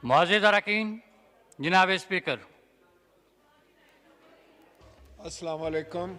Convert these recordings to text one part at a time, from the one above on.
मुअज़्ज़िज़ अरकान, जनाब स्पीकर। अस्सलाम वालेकुम।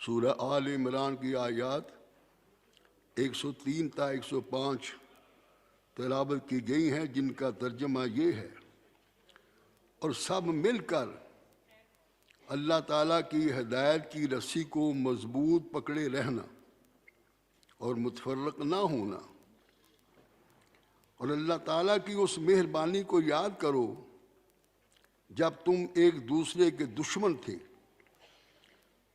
सूरह आल इमरान की आयत 103 ता 105 तिलावत की गई हैं, जिनका तर्जमा ये है, और सब मिलकर अल्लाह ताला की हिदायत की रस्सी को मजबूत पकड़े रहना और मुतफर्रक ना होना, और अल्लाह ताला की उस मेहरबानी को याद करो जब तुम एक दूसरे के दुश्मन थे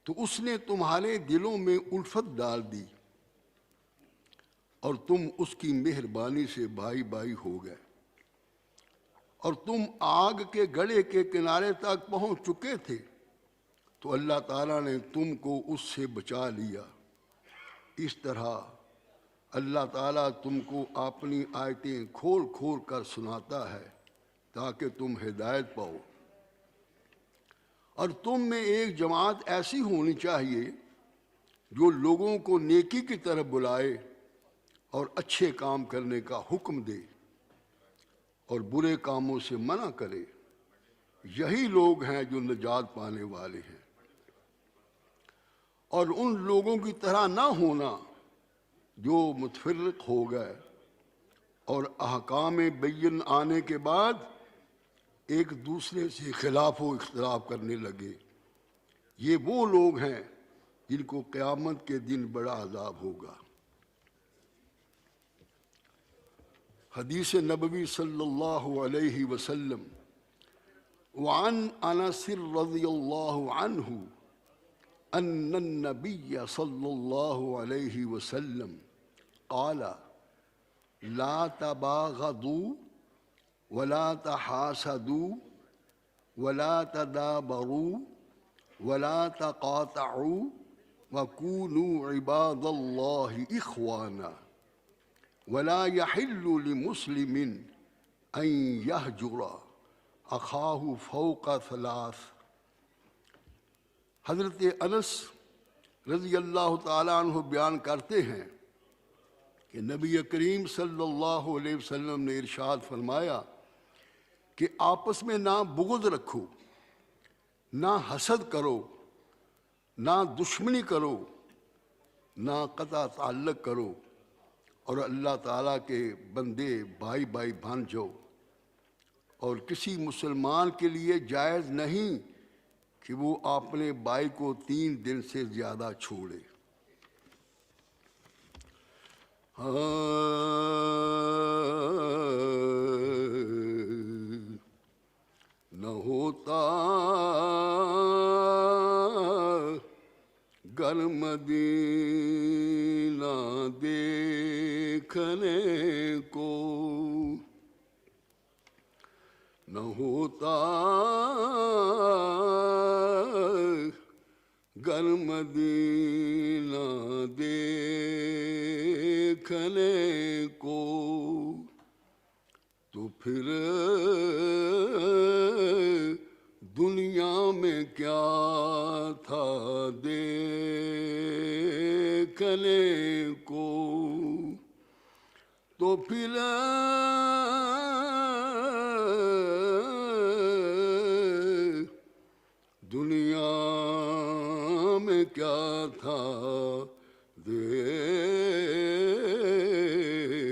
तो उसने तुम्हारे दिलों में उल्फत डाल दी और तुम उसकी मेहरबानी से भाई भाई हो गए, और तुम आग के गड़े के किनारे तक पहुंच चुके थे तो अल्लाह ताला ने तुमको उससे बचा लिया। इस तरह अल्लाह ताला तुमको अपनी आयतें खोल खोल कर सुनाता है ताकि तुम हिदायत पाओ। और तुम में एक जमात ऐसी होनी चाहिए जो लोगों को नेकी की तरफ बुलाए और अच्छे काम करने का हुक्म दे और बुरे कामों से मना करे। यही लोग हैं जो निजात पाने वाले हैं। और उन लोगों की तरह ना होना जो मुतफर्रिक हो गए और अहकाम बैयन आने के बाद एक दूसरे से खिलाफ व इख्तिलाफ करने लगे। ये वो लोग हैं जिनको क़यामत के दिन बड़ा अज़ाब होगा। हदीस नबवी सल्लल्लाहु अलैहि वसल्लम वअन अनस रज़ियल्लाहु अन्हु अन्न नबिय्य सल्लल्लाहु अलैहि वसल्लम क़ाला ला तबागदू वला तहासदू वला तदाबरू वला तक़ातऊ वकूनू इबादल्लाहि इख़वाना वला यहिल्लु लिमुस्लिमिन अन यहजुरा अखाहु फ़ौक़ सलास। हज़रत अनस रज़ी अल्लाह ताला अन्हु बयान करते हैं कि नबी करीम सल्लल्लाहु अलैहि वसल्लम ने इरशाद फरमाया कि आपस में ना बुग़्ज़ रखो, ना हसद करो, ना दुश्मनी करो, ना क़ता ताल्लुक़ करो और अल्लाह ताला के बंदे भाई भाई बन जाओ। और किसी मुसलमान के लिए जायज़ नहीं कि वो अपने भाई को 3 दिन से ज़्यादा छोड़े। न होता गर मदीना देखने को, न होता गर मदीना देखने को, तो फिर दुनिया में क्या था देखने को, तो फिर दुनिया में क्या था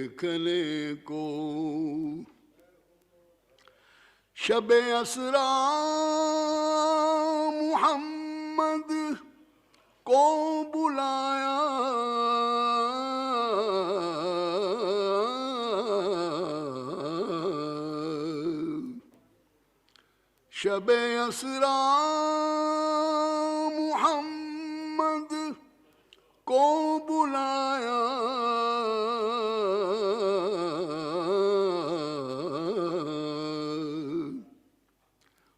देखने को। शब असरा मुहम्मद को बुलाया, शब असरा मुहम्मद को बुलाया,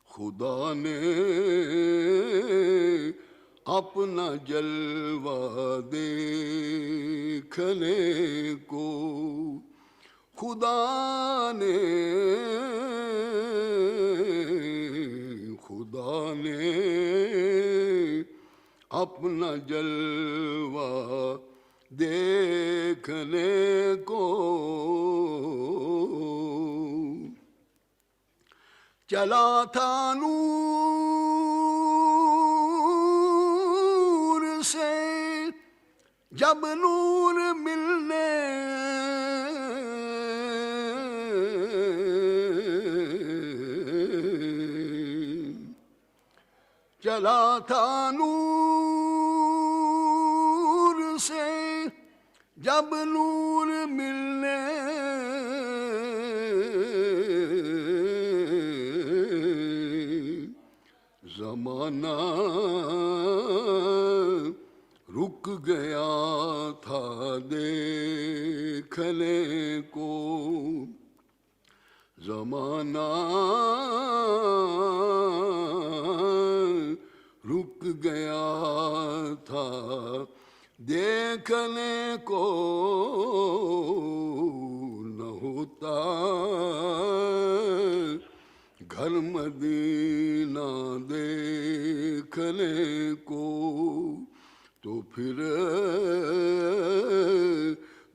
खुदा ने अपना जलवा देखने को, खुदा ने अपना जलवा देखने को। चला था नूर से जब नूर मिलने, चला था नूर से जब नूर मिलने, ज़माना रुक गया था देखने को, ज़माना रुक गया था देखने को। न होता घर मदीना देखने को, तो फिर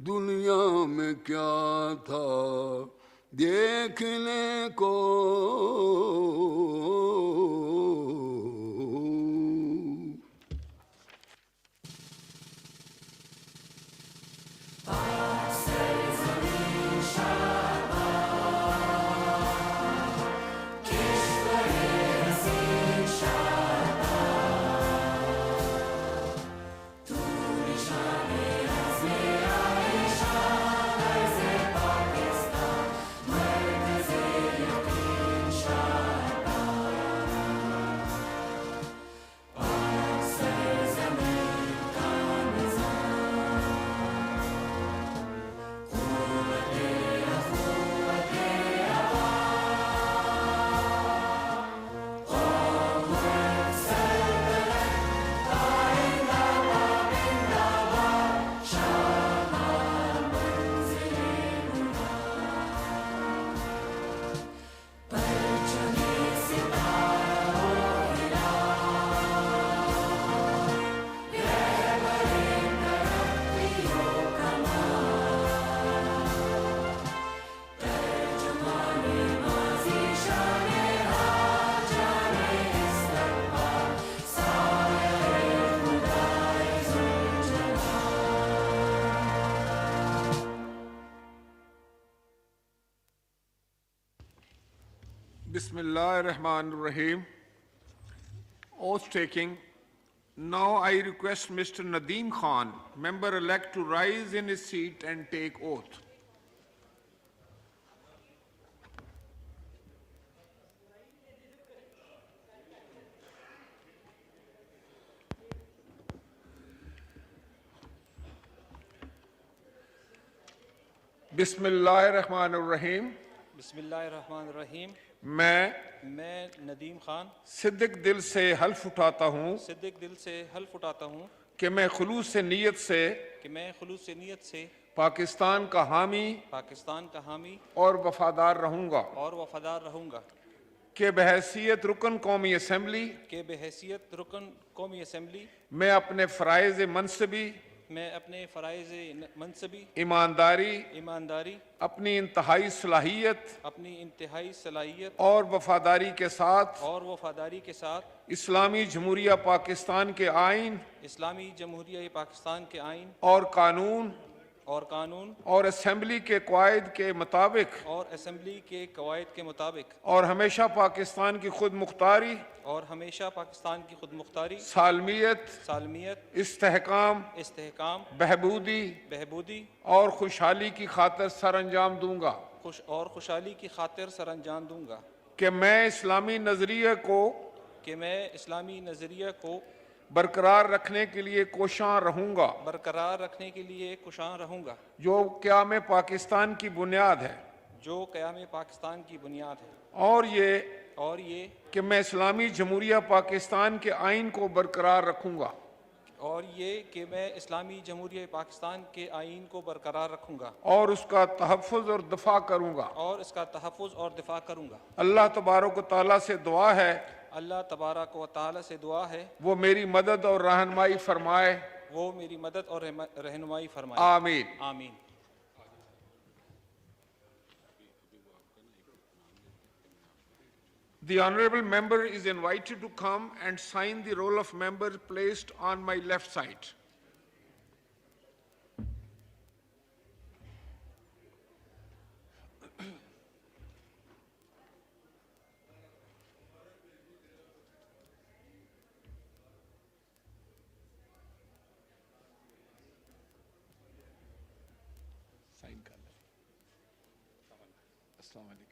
दुनिया में क्या था देखने को। Bismillah ar-Rahman ar-Rahim. Oath taking. Now I request Mr. Nadeem Khan, member-elect, to rise in his seat and take oath. Bismillah ar-Rahman ar-Rahim. बिस्मिल्लाहिर्रहमानिर्रहीम। मैं नदीम खान सिद्दीक दिल से हल्फ उठाता हूँ सिद्दीक दिल से हल्फ उठाता हूँ कि मैं खुलूस से नीयत से कि मैं खुलूस से नीयत से पाकिस्तान का हामी पाकिस्तान का हामी और वफादार रहूँगा और वफादार रहूँगा कि बहैसियत रुकन कौमी असम्बली के बहैसियत रुकन कौमी असम्बली मैं अपने फ़राइज़ मनसबी मैं अपने फ़राइज़ मनसबी ईमानदारी अपनी इंतहाई सलाहियत अपनी इंतहाई सलाहियत और वफादारी के साथ इस्लामी जमहूरिया पाकिस्तान के आइन इस्लामी जमहूरिया पाकिस्तान के आइन और कानून और असम्बली के कवायद के मुताबिक और हमेशा पाकिस्तान की खुद मुख्तारी सालमियत इस्तेहकाम बहबूदी और खुशहाली की खातिर सर अंजाम दूंगा कि मैं इस्लामी नजरिए को बरकरार रखने के लिए कोशां रहूंगा जो क़याम पाकिस्तान की बुनियाद है और ये कि मैं इस्लामी जमहूरिया पाकिस्तान के आइन को बरकरार रखूंगा और उसका तहफ़्फ़ुज़ और दफ़ा करूंगा अल्लाह तबारक व तआला से दुआ है वो मेरी मदद और रहनुमाई फरमाए आमीन आमीन। The honorable member is invited to come and sign the roll of member placed on my left side. Sign कर लें। अस्सलाम वालेकुम।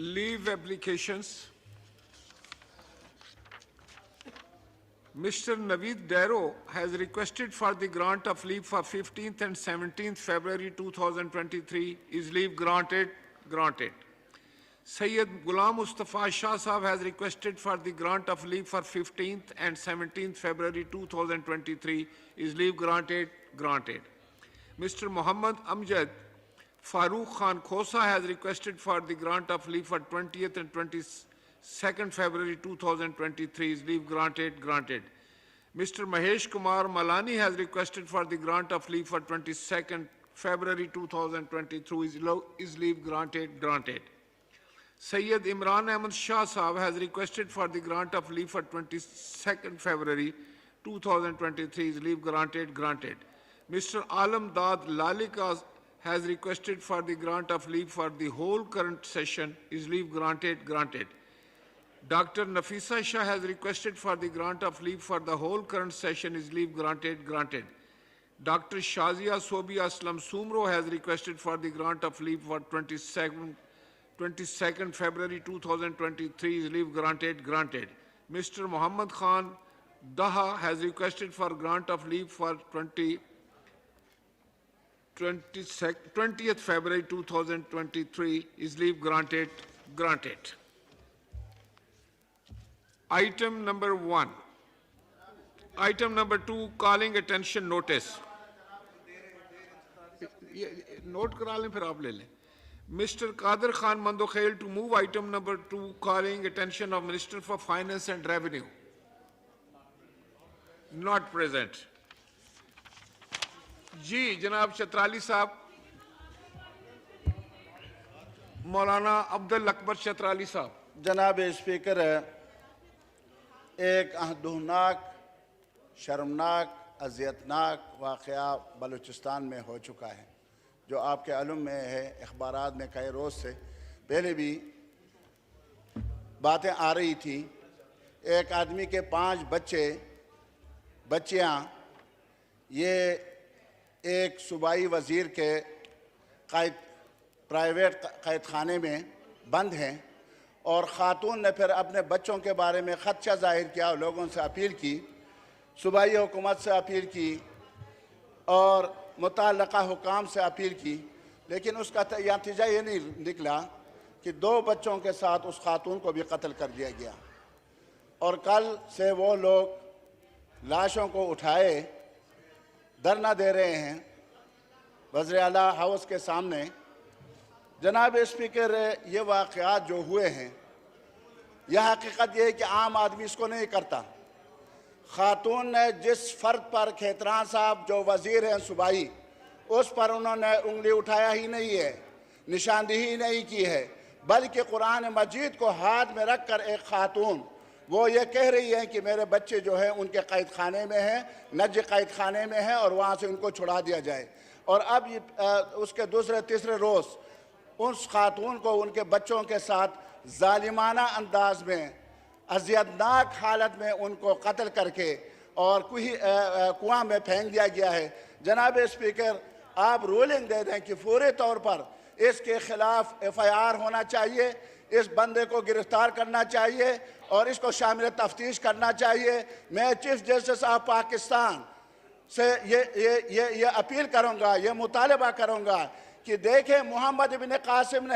Leave applications. Mr. Naveed Darrow has requested for the grant of leave for 15th and 17th February 2023. Is leave granted? Granted. Sayyid Ghulam Mustafa Shah Sahab has requested for the grant of leave for 15th and 17th February 2023. Is leave granted? Granted. Mr. Muhammad Amjad Farooq Khan Khosa has requested for the grant of leave for 20th and 22nd February 2023. Is leave granted? Granted. Mr. Mahesh Kumar Malani has requested for the grant of leave for 22nd February 2023. Is leave granted? Granted. Sayyid Imran Ahmad Shah Sahab has requested for the grant of leave for 22nd February 2023. Is leave granted? Granted. Mr. Alam Dad Lalika has requested for the grant of leave for the whole current session. Is leave granted? Granted. Dr. Nafisa Shah has requested for the grant of leave for the whole current session. Is leave granted? Granted. Dr. Shazia Sobi Aslam Sumro has requested for the grant of leave for 22nd February 2023. Is leave granted? Granted. Mr. Muhammad Khan Daha has requested for grant of leave for 20th February 2023. Is leave granted? Granted. Item number 1. Item number 2, calling attention notice. Note करा लें फिर आप ले लें. Mr. Qadir Khan Mandokhail to move item number 2, calling attention of Minister for Finance and Revenue. Not present. जी जनाब शतराली साहब, मौलाना अब्दुल अकबर शतराली साहब। जनाब स्पीकर, एक अहदुनाक, शर्मनाक, अजियतनाक वाक़या बलूचिस्तान में हो चुका है, जो आपके मालूम में है। अखबारात में कई रोज़ से पहले भी बातें आ रही थी। एक आदमी के 5 बच्चियाँ ये एक सूबाई वज़ीर के प्राइवेट कैद खाने में बंद हैं, और ख़ातून ने फिर अपने बच्चों के बारे में ख़दशा ज़ाहिर किया और लोगों से अपील की, सूबाई हुकूमत से अपील की और मुतल्लक़ा हुकाम से अपील की, लेकिन उसका नतीजा ये नहीं निकला कि 2 बच्चों के साथ उस खातून को भी कत्ल कर दिया गया। और कल से वो लोग लाशों को उठाए धरना दे रहे हैं वज़ीर आला हाउस के सामने। जनाब स्पीकर, ये वाक़यात जो हुए हैं, यह हकीकत ये है कि आम आदमी इसको नहीं करता। खातून ने जिस फ़र्द पर, खेतरान साहब जो वज़ीर हैं सूबाई, उस पर उन्होंने उंगली उठाया ही नहीं है, निशानदेही नहीं की है, बल्कि कुरान मजीद को हाथ में रख कर एक खातून वो ये कह रही है कि मेरे बच्चे जो हैं उनके कैद खाने में हैं, नज कैद खाने में हैं, और वहाँ से उनको छुड़ा दिया जाए। और अब ये उसके दूसरे तीसरे रोज़ उस खातून को उनके बच्चों के साथ जालिमाना अंदाज में, अजियतनाक हालत में उनको कत्ल करके और कुआं में फेंक दिया गया है। जनाब स्पीकर, आप रूलिंग दे दें कि फौरी तौर पर इसके खिलाफ FIR होना चाहिए, इस बंदे को गिरफ्तार करना चाहिए और इसको शामिल तफ्तीश करना चाहिए। मैं चीफ जस्टिस ऑफ पाकिस्तान से ये अपील करूँगा, ये मुतालबा करूँगा कि देखें, मोहम्मद इब्न कासिम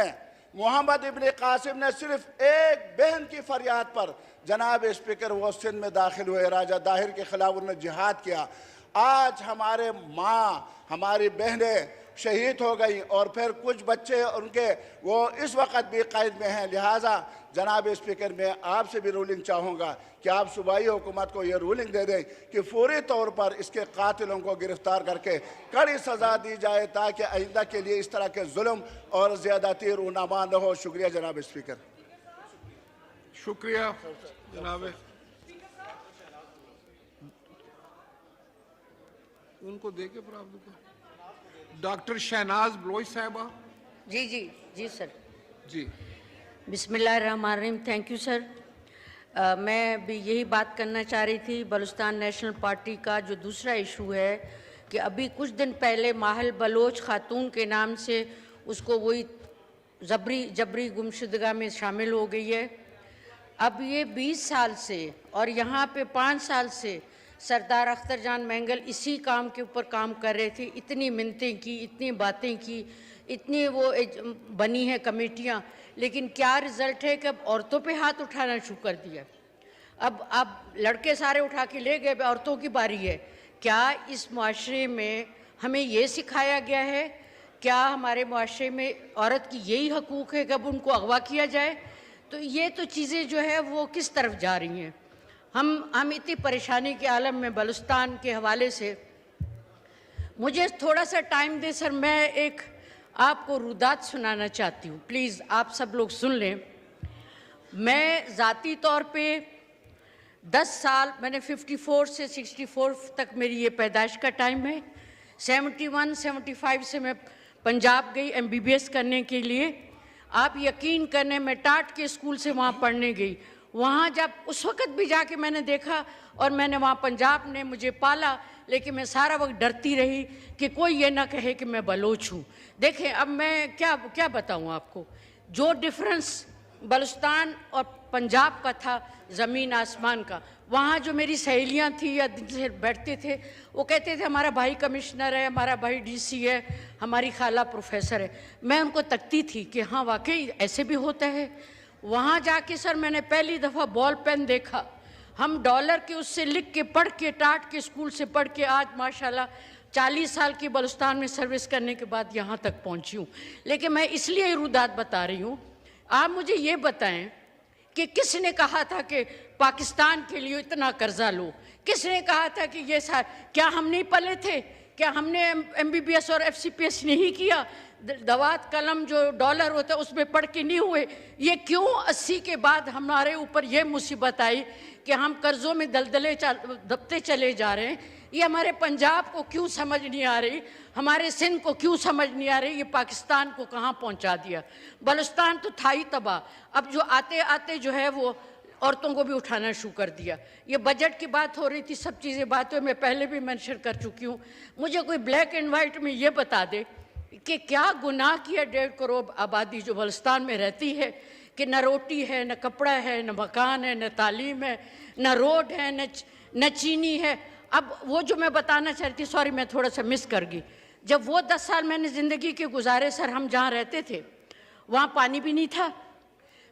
ने सिर्फ एक बहन की फरियाद पर, जनाब स्पीकर, वो सिंध में दाखिल हुए, राजा दाहिर के खिलाफ उन्होंने जिहाद किया। आज हमारे माँ, हमारी बहनें शहीद हो गई और फिर कुछ बच्चे उनके वो इस वक्त भी कैद में हैं। लिहाजा जनाब स्पीकर, मैं आपसे भी रूलिंग चाहूँगा कि आप सूबाई हुकूमत को ये रूलिंग दे दें कि फौरी तौर पर इसके कातिलों को गिरफ्तार करके कड़ी सज़ा दी जाए, ताकि आइंदा के लिए इस तरह के जुल्म और ज़्यादती रूनामा न हो। शुक्रिया जनाब स्पीकर। शुक्रिया जनाब। उनको देके प्राप्त को डॉक्टर शहनाज ब्लोच साहिबा। जी सर। जी बिस्मिल्लाहिर्रहमानिर्रहीम। Thank you sir. मैं भी यही बात करना चाह रही थी। बलूचिस्तान नेशनल पार्टी का जो दूसरा इशू है कि अभी कुछ दिन पहले माहल बलोच खातून के नाम से उसको वही जबरी गुमशुदगा में शामिल हो गई है। अब ये 20 साल से और यहाँ पे 5 साल से सरदार अख्तर जान मैंगल इसी काम के ऊपर काम कर रहे थे। इतनी मिन्नतें की, इतनी बातें की, इतनी वो बनी है कमेटियाँ, लेकिन क्या रिज़ल्ट है कि अब औरतों पे हाथ उठाना शुरू कर दिया। अब लड़के सारे उठा के ले गए, औरतों की बारी है। क्या इस मुआशरे में हमें ये सिखाया गया है? क्या हमारे मुआशरे में औरत की यही हकूक़ है कि अब उनको अगवा किया जाए? तो ये तो चीज़ें जो है वो किस तरफ जा रही हैं। हम इतनी परेशानी के आलम में बलूचिस्तान के हवाले से, मुझे थोड़ा सा टाइम दे सर, मैं एक आपको रुदात सुनाना चाहती हूँ, प्लीज़ आप सब लोग सुन लें। मैं ज़ाती तौर पे 10 साल, मैंने 54 से 64 तक मेरी ये पैदाइश का टाइम है। 71-75 से मैं पंजाब गई MBBS करने के लिए। आप यकीन करने, मैं टाट के स्कूल से वहाँ पढ़ने गई। वहाँ जब उस वक़्त भी जाके मैंने देखा, और मैंने वहाँ पंजाब ने मुझे पाला, लेकिन मैं सारा वक्त डरती रही कि कोई ये ना कहे कि मैं बलोच हूँ। देखें, अब मैं क्या बताऊँ आपको, जो डिफरेंस बलूचिस्तान और पंजाब का था, ज़मीन आसमान का। वहाँ जो मेरी सहेलियाँ थी या जिनसे बैठते थे, वो कहते थे हमारा भाई कमिश्नर है, हमारा भाई DC है, हमारी खाला प्रोफेसर है। मैं उनको तकती थी कि हाँ वाकई ऐसे भी होता है। वहाँ जाके सर मैंने पहली दफ़ा बॉल पेन देखा। हम डॉलर के उससे लिख के पढ़ के, टाट के स्कूल से पढ़ के, आज माशाल्लाह 40 साल की बलूचिस्तान में सर्विस करने के बाद यहाँ तक पहुँची हूँ। लेकिन मैं इसलिए रुदात बता रही हूँ। आप मुझे ये बताएं, कि किसने कहा था कि पाकिस्तान के लिए इतना कर्जा लो? किसने कहा था कि ये क्या हम नहीं पले थे? क्या हमने MBBS और FCPS नहीं किया? दवात कलम जो डॉलर होता है उसमें पढ़ के नहीं हुए? ये क्यों 80 के बाद हमारे ऊपर ये मुसीबत आई कि हम कर्जों में दलदले दबते चले जा रहे हैं? ये हमारे पंजाब को क्यों समझ नहीं आ रही? हमारे सिंध को क्यों समझ नहीं आ रही? ये पाकिस्तान को कहाँ पहुँचा दिया? बलूचिस्तान तो था ही तबाह, अब जो आते आते जो है वो औरतों को भी उठाना शुरू कर दिया। ये बजट की बात हो रही थी, सब चीज़ें बातें मैं पहले भी मेंशन कर चुकी हूँ। मुझे कोई ब्लैक एंड वाइट में ये बता दे कि क्या गुनाह किया 1.5 करोड़ आबादी जो बलूचिस्तान में रहती है कि न रोटी है, न कपड़ा है, न मकान है, न तालीम है, न रोड है, न चीनी है। अब वो जो मैं बताना चाहती, सॉरी मैं थोड़ा सा मिस कर गई, जब वो 10 साल मैंने ज़िंदगी के गुजारे सर, हम जहाँ रहते थे वहाँ पानी भी नहीं था,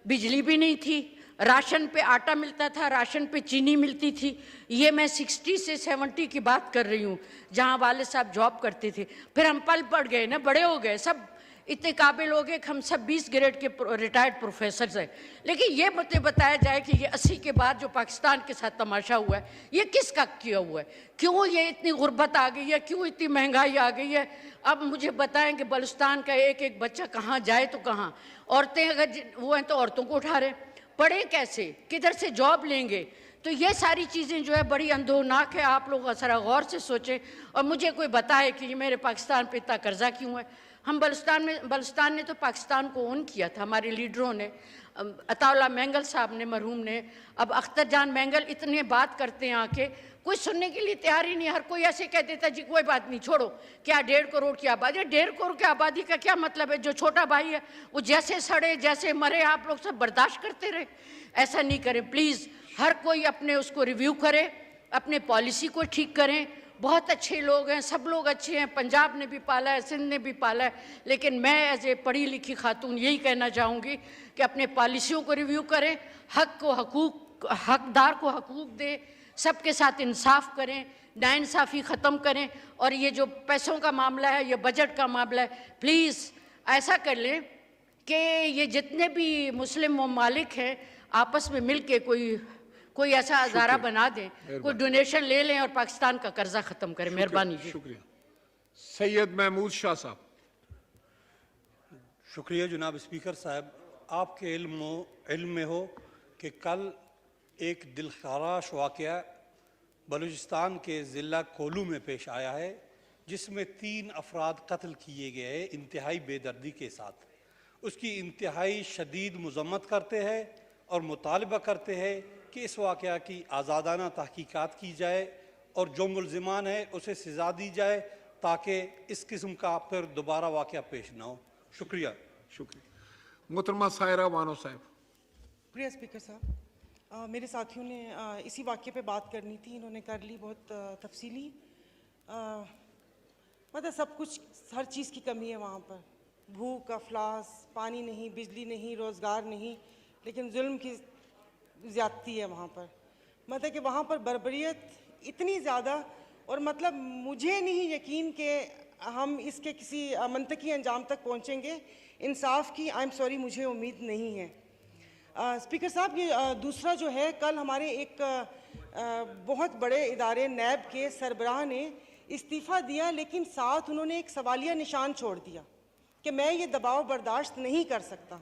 बिजली भी नहीं थी, राशन पे आटा मिलता था, राशन पे चीनी मिलती थी। ये मैं 60 से 70 की बात कर रही हूँ, जहाँ वाले साहब जॉब करते थे। फिर हम पल पड़ गए ना, बड़े हो गए, सब इतने काबिल हो गए कि हम सब 20 ग्रेड के रिटायर्ड प्रोफेसर हैं। लेकिन ये मुझे बताया जाए कि ये 80 के बाद जो पाकिस्तान के साथ तमाशा हुआ है, ये किसका किया हुआ है? क्यों ये इतनी गुर्बत आ गई है? क्यों इतनी महंगाई आ गई है? अब मुझे बताएं कि बलूचिस्तान का एक एक बच्चा कहाँ जाए तो कहाँ? औरतें अगर वो हैं तो औरतों को उठा रहे, पढ़े कैसे, किधर से जॉब लेंगे? तो ये सारी चीज़ें जो है बड़ी अंधोनाक है। आप लोग ज़रा गौर से सोचें और मुझे कोई बताए कि ये मेरे पाकिस्तान पे इतना कर्जा क्यों है। हम बलूचिस्तान ने तो पाकिस्तान को ओन किया था, हमारे लीडरों ने, अताउल्लाह मैंगल साहब ने, मरहूम ने। अब अख्तर जान मैंगल इतने बात करते हैं आके, कोई सुनने के लिए तैयार ही नहीं। हर कोई ऐसे कह देता जी कोई बात नहीं, छोड़ो, क्या 1.5 करोड़ की आबादी? 1.5 करोड़ की आबादी का क्या मतलब है? जो छोटा भाई है वो जैसे सड़े जैसे मरे, आप लोग सब बर्दाश्त करते रहे? ऐसा नहीं करें प्लीज़। हर कोई अपने उसको रिव्यू करे, अपने पॉलिसी को ठीक करें। बहुत अच्छे लोग हैं, सब लोग अच्छे हैं, पंजाब ने भी पाला है, सिंध ने भी पाला है, लेकिन मैं एज ए पढ़ी लिखी खातून यही कहना चाहूँगी कि अपने पॉलिसियों को रिव्यू करें, हकदार को हकूक़ दें, सबके साथ इंसाफ करें, नाइंसाफ़ी ख़त्म करें। और ये जो पैसों का मामला है, ये बजट का मामला है, प्लीज़ ऐसा कर लें कि ये जितने भी मुस्लिम ममालिक हैं आपस में मिल के कोई ऐसा अदारा बना दें, कोई डोनेशन ले लें और पाकिस्तान का कर्जा ख़त्म करें। मेहरबानी जी। शुक्रिया। सैयद महमूद शाह साहब। शुक्रिया जनाब स्पीकर साहब। आपके इल्म में हो कि कल एक दिलखराश वाक़या बलूचिस्तान के ज़िला कोलू में पेश आया है, जिसमें 3 अफराद कत्ल किए गए हैं इंतहाई बेदर्दी के साथ। उसकी इंतहाई शदीद मज़म्मत करते हैं और मुतालबा करते हैं कि इस वाक़या की आज़ादाना तहकीकात की जाए और जो मुल्ज़िमान है उसे सज़ा दी जाए, ताकि इस किस्म का फिर दोबारा वाक़या पेश ना हो। शुक्रिया। शुक्रिया। मोहतरमा सायरा बानो साहब। शुक्रिया स्पीकर साहब। मेरे साथियों ने इसी वाक़े पे बात करनी थी, इन्होंने कर ली बहुत तफसीली। मतलब सब कुछ, हर चीज़ की कमी है वहाँ पर। भूख, अफलास, पानी नहीं, बिजली नहीं, रोज़गार नहीं, लेकिन जुल्म की ज़्यादती है वहाँ पर। मतलब कि वहाँ पर बर्बरियत इतनी ज़्यादा, और मतलब मुझे नहीं यकीन कि हम इसके किसी मंतकी अंजाम तक पहुँचेंगे। इंसाफ की आई एम सॉरी मुझे उम्मीद नहीं है। स्पीकर साहब, ये दूसरा जो है, कल हमारे एक बहुत बड़े इदारे नैब के सरबराह ने इस्तीफ़ा दिया, लेकिन साथ उन्होंने एक सवालिया निशान छोड़ दिया कि मैं ये दबाव बर्दाश्त नहीं कर सकता।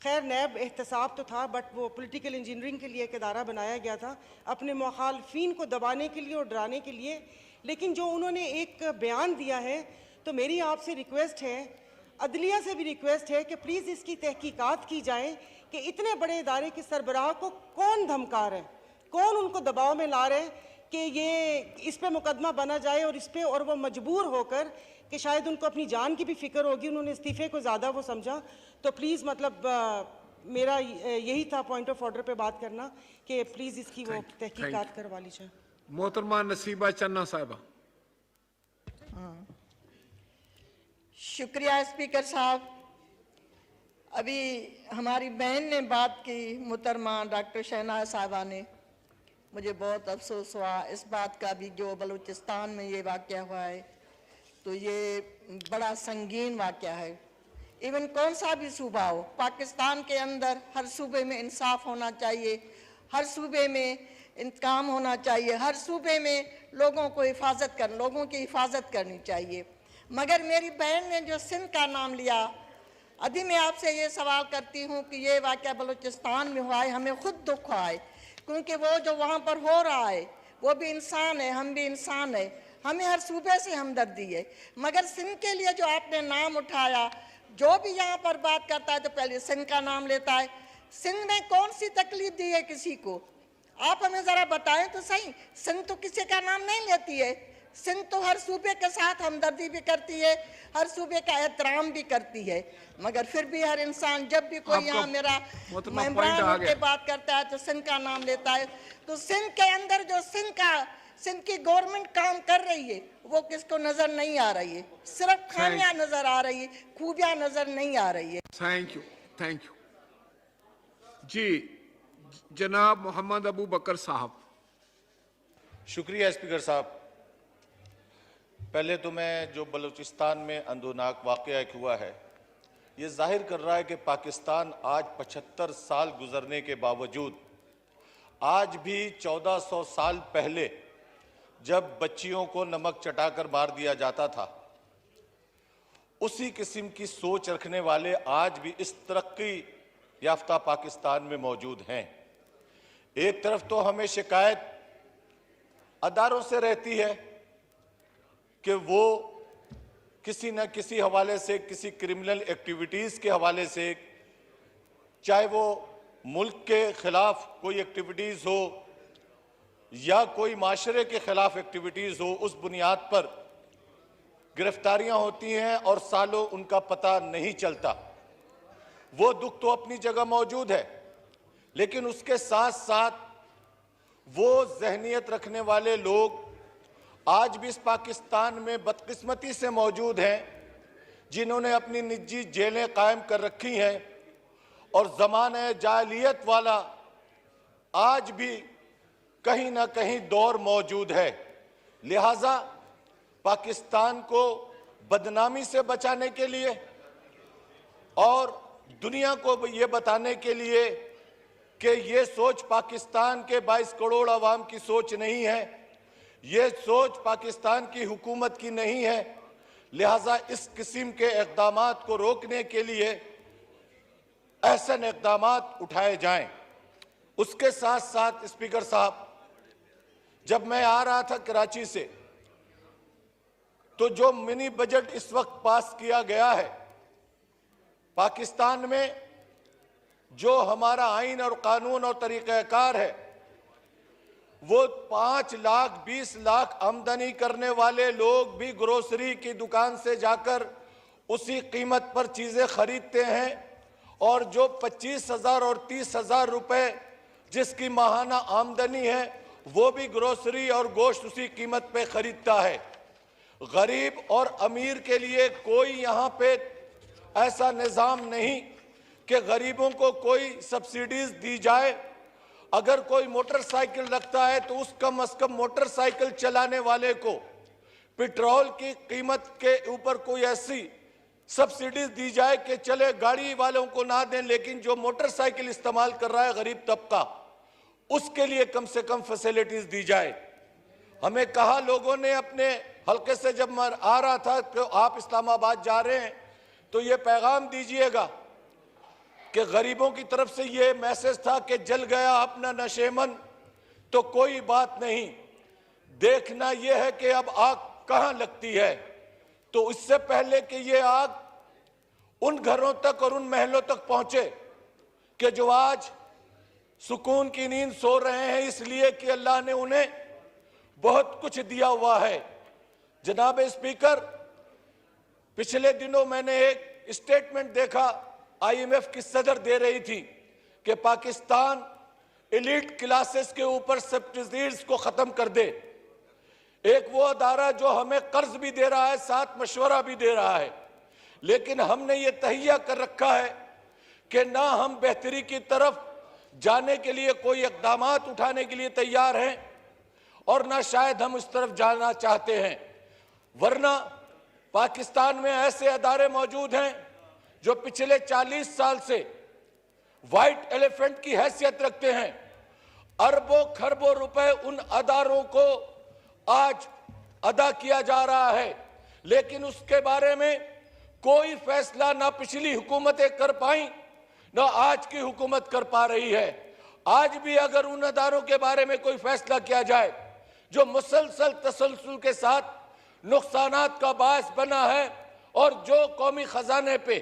खैर नैब एहतसाब तो था, बट वो पॉलिटिकल इंजीनियरिंग के लिए एक इदारा बनाया गया था अपने मुखालफिन को दबाने के लिए और डराने के लिए। लेकिन जो उन्होंने एक बयान दिया है, तो मेरी आपसे रिक्वेस्ट है, अदलिया से भी रिक्वेस्ट है कि प्लीज़ इसकी तहकीकात की जाए कि इतने बड़े इदारे के सरबराह को कौन धमका रहे हैं, कौन उनको दबाव में ला रहे हैं कि ये इस पे मुकदमा बना जाए और इस पे, और वो मजबूर होकर कि शायद उनको अपनी जान की भी फिक्र होगी, उन्होंने इस्तीफ़े को ज़्यादा वो समझा। तो प्लीज़ मतलब मेरा यही था पॉइंट ऑफ ऑर्डर पे बात करना कि प्लीज़ इसकी वो तहकीकात करवा लीजिए। मोहतरमा नसीबा चन्ना साहिबा। शुक्रिया स्पीकर साहब। अभी हमारी बहन ने बात की, मुहतरमा डॉक्टर शहनाज साहिबा ने, मुझे बहुत अफसोस हुआ इस बात का भी जो बलूचिस्तान में ये वाक़या हुआ है, तो ये बड़ा संगीन वाक़या है। इवन कौन सा भी सूबा हो, पाकिस्तान के अंदर हर सूबे में इंसाफ होना चाहिए, हर सूबे में इंतकाम होना चाहिए, हर सूबे में लोगों की हिफाजत करनी चाहिए। मगर मेरी बहन ने जो सिंध का नाम लिया, अभी मैं आपसे ये सवाल करती हूँ कि ये वाक़या बलूचिस्तान में हुआ है, हमें खुद दुख हुआ है, क्योंकि वो जो वहाँ पर हो रहा है वो भी इंसान है, हम भी इंसान है, हमें हर सूबे से हमदर्दी है। मगर सिंध के लिए जो आपने नाम उठाया, जो भी यहाँ पर बात करता है तो पहले सिंध का नाम लेता है। सिंध ने कौन सी तकलीफ दी है किसी को? आप हमें ज़रा बताएं तो सही। सिंध तो किसी का नाम नहीं लेती है, सिंध तो हर सूबे के साथ हमदर्दी भी करती है, हर सूबे का एहतराम भी करती है। मगर फिर भी हर इंसान जब भी कोई यहाँ मेरा मेम्बरान होकर बात करता है तो सिंध का नाम लेता है। तो सिंध के अंदर जो सिंध की गवर्नमेंट काम कर रही है वो किसको नजर नहीं आ रही है? सिर्फ खामियां नजर आ रही है, खूबियां नजर नहीं आ रही है। थैंक यू जी। जनाब मोहम्मद अबू बकर साहब। शुक्रिया स्पीकर साहब। पहले तो मैं जो बलूचिस्तान में अंदोनाक वाक़या एक हुआ है, ये जाहिर कर रहा है कि पाकिस्तान आज 75 साल गुजरने के बावजूद आज भी 1400 साल पहले जब बच्चियों को नमक चटाकर मार दिया जाता था, उसी किस्म की सोच रखने वाले आज भी इस तरक्की याफ्ता पाकिस्तान में मौजूद हैं। एक तरफ तो हमें शिकायत अदारों से रहती है कि वो किसी न किसी हवाले से, किसी क्रिमिनल एक्टिविटीज़ के हवाले से, चाहे वो मुल्क के ख़िलाफ़ कोई एक्टिविटीज़ हो या कोई माशरे के ख़िलाफ़ एक्टिविटीज़ हो, उस बुनियाद पर गिरफ्तारियां होती हैं और सालों उनका पता नहीं चलता। वो दुख तो अपनी जगह मौजूद है, लेकिन उसके साथ साथ वो जहनियत रखने वाले लोग आज भी इस पाकिस्तान में बदकिस्मती से मौजूद हैं, जिन्होंने अपनी निजी जेलें कायम कर रखी हैं और ज़माने जाहिलियत वाला आज भी कहीं ना कहीं दौर मौजूद है। लिहाजा पाकिस्तान को बदनामी से बचाने के लिए और दुनिया को ये बताने के लिए कि ये सोच पाकिस्तान के 22 करोड़ अवाम की सोच नहीं है, ये सोच पाकिस्तान की हुकूमत की नहीं है, लिहाजा इस किस्म के इक़दामात को रोकने के लिए ऐसे इक़दामात उठाए जाएं। उसके साथ साथ स्पीकर साहब, जब मैं आ रहा था कराची से, तो जो मिनी बजट इस वक्त पास किया गया है, पाकिस्तान में जो हमारा आइन और कानून और तरीक़ाकार है, वो 5 लाख 20 लाख आमदनी करने वाले लोग भी ग्रोसरी की दुकान से जाकर उसी कीमत पर चीज़ें खरीदते हैं, और जो 25,000 और 30,000 रुपए जिसकी माहाना आमदनी है, वो भी ग्रोसरी और गोश्त उसी कीमत पे खरीदता है। गरीब और अमीर के लिए कोई यहाँ पे ऐसा निज़ाम नहीं कि गरीबों को कोई सब्सिडीज दी जाए। अगर कोई मोटरसाइकिल रखता है तो उस कम से कम मोटरसाइकिल चलाने वाले को पेट्रोल की कीमत के ऊपर कोई ऐसी सब्सिडीज दी जाए कि चले गाड़ी वालों को ना दें, लेकिन जो मोटरसाइकिल इस्तेमाल कर रहा है गरीब तबका, उसके लिए कम से कम फैसिलिटीज दी जाए। हमें कहा लोगों ने अपने हल्के से, जब मैं आ रहा था तो आप इस्लामाबाद जा रहे हैं तो ये पैगाम दीजिएगा कि गरीबों की तरफ से ये मैसेज था कि जल गया अपना नशेमन तो कोई बात नहीं, देखना यह है कि अब आग कहां लगती है। तो इससे पहले कि ये आग उन घरों तक और उन महलों तक पहुंचे कि जो आज सुकून की नींद सो रहे हैं, इसलिए कि अल्लाह ने उन्हें बहुत कुछ दिया हुआ है। जनाब स्पीकर, पिछले दिनों मैंने एक स्टेटमेंट देखा, IMF की सदर दे रही थी कि पाकिस्तान एलीट क्लासेस के ऊपर सब्सिडीज को खत्म कर दे। एक वो अदारा जो हमें कर्ज भी दे रहा है, साथ मशवरा भी दे रहा है, लेकिन हमने ये तहिया कर रखा है कि ना हम बेहतरी की तरफ जाने के लिए कोई इक़दामात उठाने के लिए तैयार हैं और ना शायद हम उस तरफ जाना चाहते हैं। वरना पाकिस्तान में ऐसे अदारे मौजूद हैं जो पिछले 40 साल से व्हाइट एलिफेंट की हैसियत रखते हैं, अरबों खरबों रुपए उन अदारों को आज अदा किया जा रहा है, लेकिन उसके बारे में कोई फैसला ना पिछली हुकूमतें कर पाई ना आज की हुकूमत कर पा रही है। आज भी अगर उन अदारों के बारे में कोई फैसला किया जाए जो मुसलसल तसलसल के साथ नुकसानात का बायस बना है और जो कौमी खजाने पे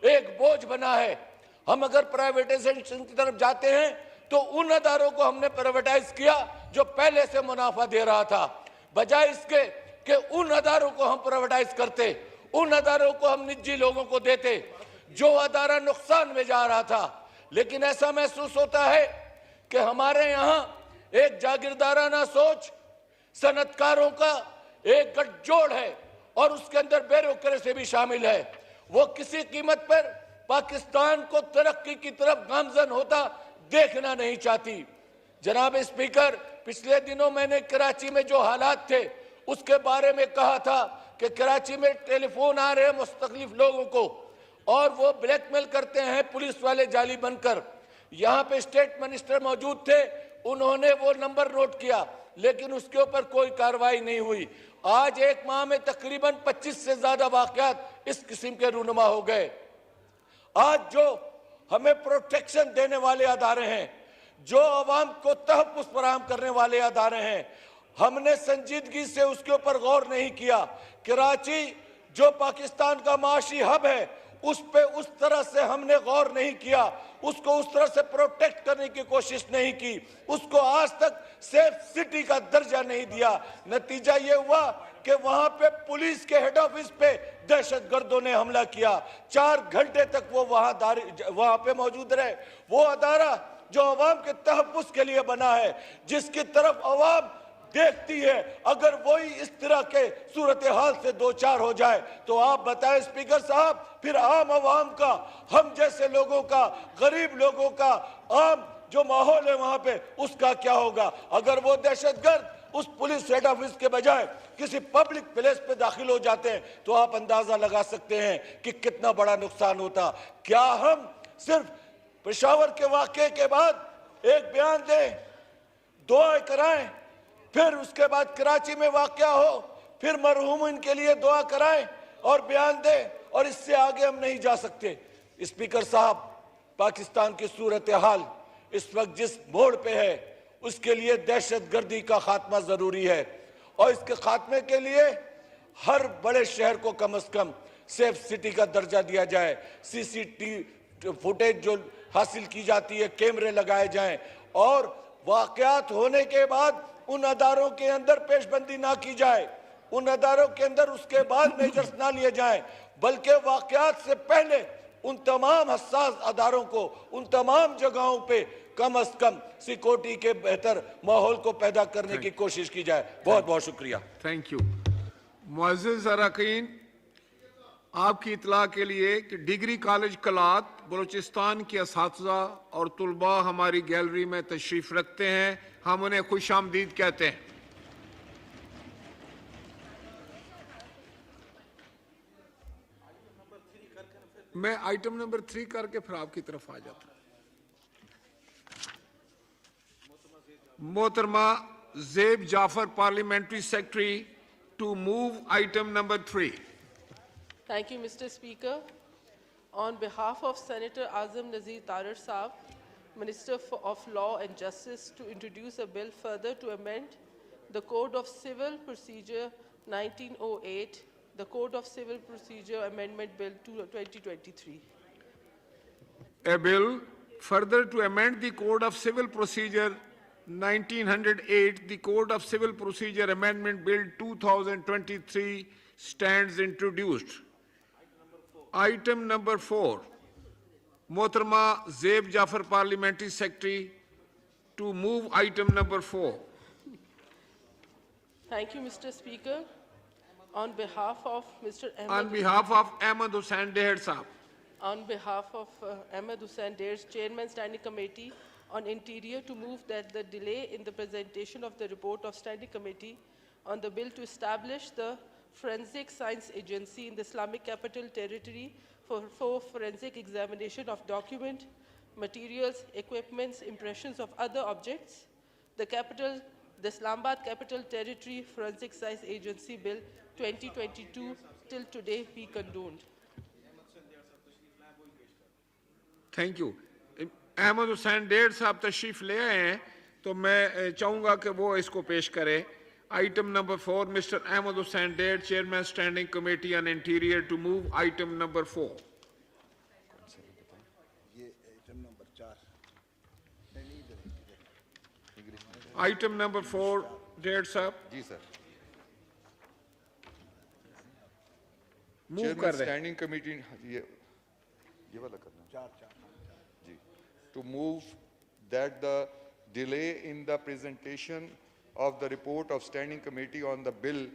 एक बोझ बना है, हम अगर प्राइवेटाइजेशन की तरफ जाते हैं तो उन अदारों को हमने प्राइवेटाइज किया जो पहले से मुनाफा दे रहा था, बजाय इसके कि उन अदारों को हम प्राइवेटाइज करते, उन अदारों को हम निजी लोगों को देते जो अदारा नुकसान में जा रहा था। लेकिन ऐसा महसूस होता है कि हमारे यहाँ एक जागीरदाराना सोच, सनतकारों का एक गठजोड़ है और उसके अंदर ब्यूरोक्रेसी भी शामिल है। वो किसी कीमत पर पाकिस्तान को तरक्की की तरफ गामजन होता देखना नहीं चाहती। जनाब स्पीकर, पिछले दिनों मैंने कराची में जो हालात थे उसके बारे में कहा था कि कराची में टेलीफोन आ रहे हैं मुस्तकलिफ लोगों को और वो ब्लैकमेल करते हैं पुलिस वाले जाली बनकर। यहाँ पे स्टेट मिनिस्टर मौजूद थे, उन्होंने वो नंबर नोट किया, लेकिन उसके ऊपर कोई कार्रवाई नहीं हुई। आज एक माह में तकरीबन 25 से ज्यादा वाकयात इस किस्म के रूनुमा हो गए। आज जो हमें प्रोटेक्शन देने वाले अदारे हैं, जो अवाम को तहफ़्फ़ुज़ फराहम करने वाले अदारे हैं, हमने संजीदगी से उसके ऊपर गौर नहीं किया। कराची जो पाकिस्तान का माशी हब है उस पे उस तरह से हमने गौर नहीं किया, उसको उस तरह से प्रोटेक्ट करने की कोशिश नहीं की, उसको आज तक सेफ सिटी का दर्जा नहीं दिया। नतीजा ये हुआ कि वहां पे पुलिस के हेड ऑफिस पे दहशतगर्दों ने हमला किया। 4 घंटे तक वो वहां पे मौजूद रहे। वो अदारा जो अवाम के तहफ़्फ़ुज़ के लिए बना है, जिसकी तरफ अवाम देखती है, अगर वही इस तरह के सूरत हाल से दो चार हो जाए तो आप बताएं स्पीकर साहब, फिर आम आवाम का, हम जैसे लोगों का, गरीब लोगों का, आम जो माहौल है वहां पे, उसका क्या होगा? अगर वो दहशतगर्द उस पुलिस हेड ऑफिस के बजाय किसी पब्लिक प्लेस पे दाखिल हो जाते हैं तो आप अंदाजा लगा सकते हैं कि कितना बड़ा नुकसान होता। क्या हम सिर्फ पेशावर के वाक़े के बाद एक बयान दें, दुआ कराएं, फिर उसके बाद कराची में वाक़या हो, फिर मरहूमिन के लिए दुआ कराएं और बयान दें, और इससे आगे हम नहीं जा सकते। स्पीकर साहब, पाकिस्तान की सूरत हाल इस वक्त जिस मोड़ पे है उसके लिए दहशतगर्दी का खात्मा जरूरी है, और इसके खात्मे के लिए हर बड़े शहर को कम से कम सेफ सिटी का दर्जा दिया जाए। CCTV फुटेज जो हासिल की जाती है, कैमरे लगाए जाएं, और वाकयात होने के बाद उन अदारों के अंदर पेशबंदी ना की जाए, उन अदारों के अंदर उसके बाद मेजर्स ना लिए जाएं, बल्कि वाकयात से पहले उन तमाम हसास अदारों को, उन तमाम जगहों पे कम से कम सिक्योरिटी के बेहतर माहौल को पैदा करने की कोशिश की जाए। बहुत बहुत शुक्रिया। Thank you. मुअज़्ज़िज़ अरकान, आपकी इतला के लिए कि डिग्री कॉलेज कलात बलूचिस्तान के असातिज़ा और तुलबा हमारी गैलरी में तशरीफ़ रखते हैं, हम उन्हें खुश आमदीद कहते हैं। मैं आइटम नंबर 3 करके फिर आपकी तरफ आ जाता हूं। मोहतरमा Zeb Jafar, parliamentary secretary, to move item number 3. Thank you, Mr. Speaker. On behalf of Senator Azam Nazir Tarar Saab, Minister of Law and Justice, to introduce a bill further to amend the Code of Civil Procedure 1908, the Code of Civil Procedure Amendment Bill 2023. A bill further to amend the Code of Civil Procedure 1908, the Code of Civil Procedure Amendment Bill 2023 stands introduced. Item number 4. Mohtarama ज़ेब Jafar, Parliamentary Secretary, to move item number 4. Thank you, Mr. Speaker. On behalf of Mr. Ahmed, On behalf of Ahmed Hussain Deher Saab. On behalf of Ahmed Hussain Deher's Chairman Standing Committee on Interior, to move that the delay in the presentation of the report of Standing Committee on the bill to establish the Forensic Science Agency in the Islamic Capital Territory for forensic examination of document, materials, equipments, impressions of other objects. The Islamabad Capital Territory Forensic Science Agency Bill 2022 till today be condoned. Thank you. Ahmed Hussain डेढ़ साहब तशरीफ ले आए हैं, तो मैं चाहूँगा कि वो इसको पेश करें। Item number 4, mister Ahmed Hussain डेढ़, chairman standing committee on interior, to move item number 4। Item number 4 डेढ़ साहब जी सर, मूव कर रहे हैं। स्टैंडिंग कमेटी ये वाला करना जी, to move that the delay in the presentation of the report of standing committee on the bill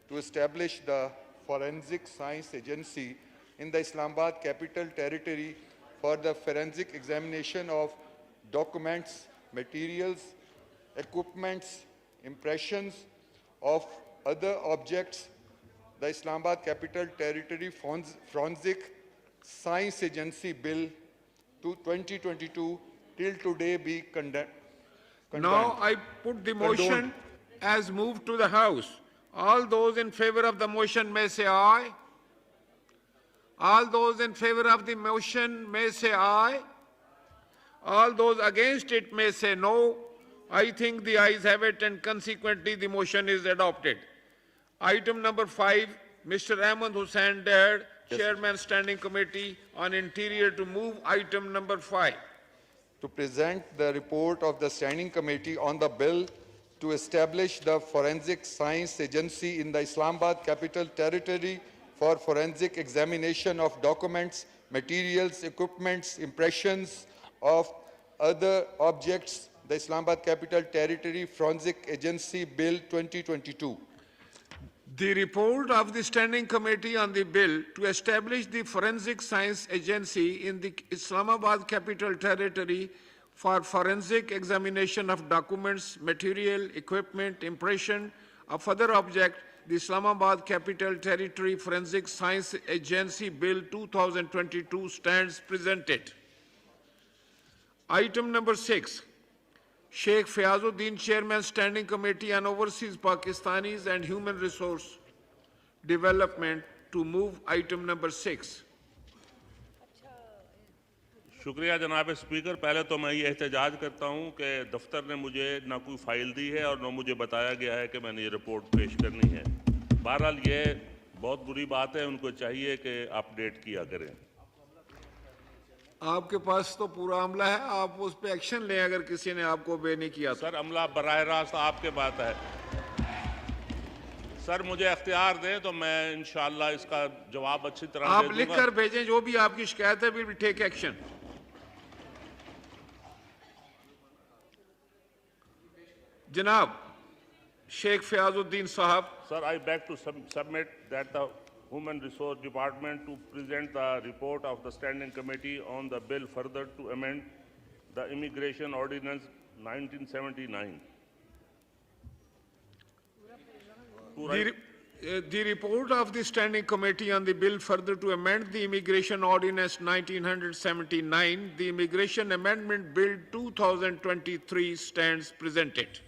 to establish the forensic science agency in the Islamabad capital territory for the forensic examination of documents, materials, equipments, impressions of other objects, the Islamabad Capital Territory Forensic Science Agency Bill to 2022 till today be condemned. Now I put the motion as moved to the House. All those in favor of the motion may say aye. All those in favor of the motion may say aye. All those against it may say no. I think the ayes have it, and consequently the motion is adopted. Item number 5, Mr. Ahmad Hussain Dad, Chairman Standing Committee on Interior, to move item number 5. To present the report of the Standing Committee on the bill to establish the Forensic Science Agency in the Islamabad Capital Territory for forensic examination of documents, materials, equipments, impressions of other objects, the Islamabad Capital Territory Forensic Agency Bill 2022. The report of the Standing Committee on the bill to establish the Forensic Science Agency in the Islamabad Capital Territory for forensic examination of documents, material, equipment, impression of other objects, the Islamabad Capital Territory Forensic Science Agency Bill 2022 stands presented. Item number 6, Sheikh Fayazuddin, Chairman Standing Committee on Overseas Pakistanis and Human Resource Development, to move item number 6. शुक्रिया जनाब speaker. पहले तो मैं ये एहतजाज करता हूँ कि दफ्तर ने मुझे ना कोई फाइल दी है और ना मुझे बताया गया है कि मैंने ये रिपोर्ट पेश करनी है। बहरहाल ये बहुत बुरी बात है, उनको चाहिए कि अपडेट किया करें। आपके पास तो पूरा अमला है, आप उस पर एक्शन लें अगर किसी ने आपको बे नहीं किया। सर अमला बराह रास्त आपके बात है। सर मुझे अख्तियार दें तो मैं इंशाअल्लाह इसका जवाब अच्छी तरह आप लिख कर भेजें, जो भी आपकी शिकायत है, विल टेक एक्शन। जनाब शेख फयाजुद्दीन साहब। Sir I beg to submit that the Human Resource Department to present the report of the Standing Committee on the bill further to amend the Immigration Ordinance 1979. The report of the Standing Committee on the bill further to amend the Immigration Ordinance 1979, the Immigration Amendment Bill 2023 stands presented.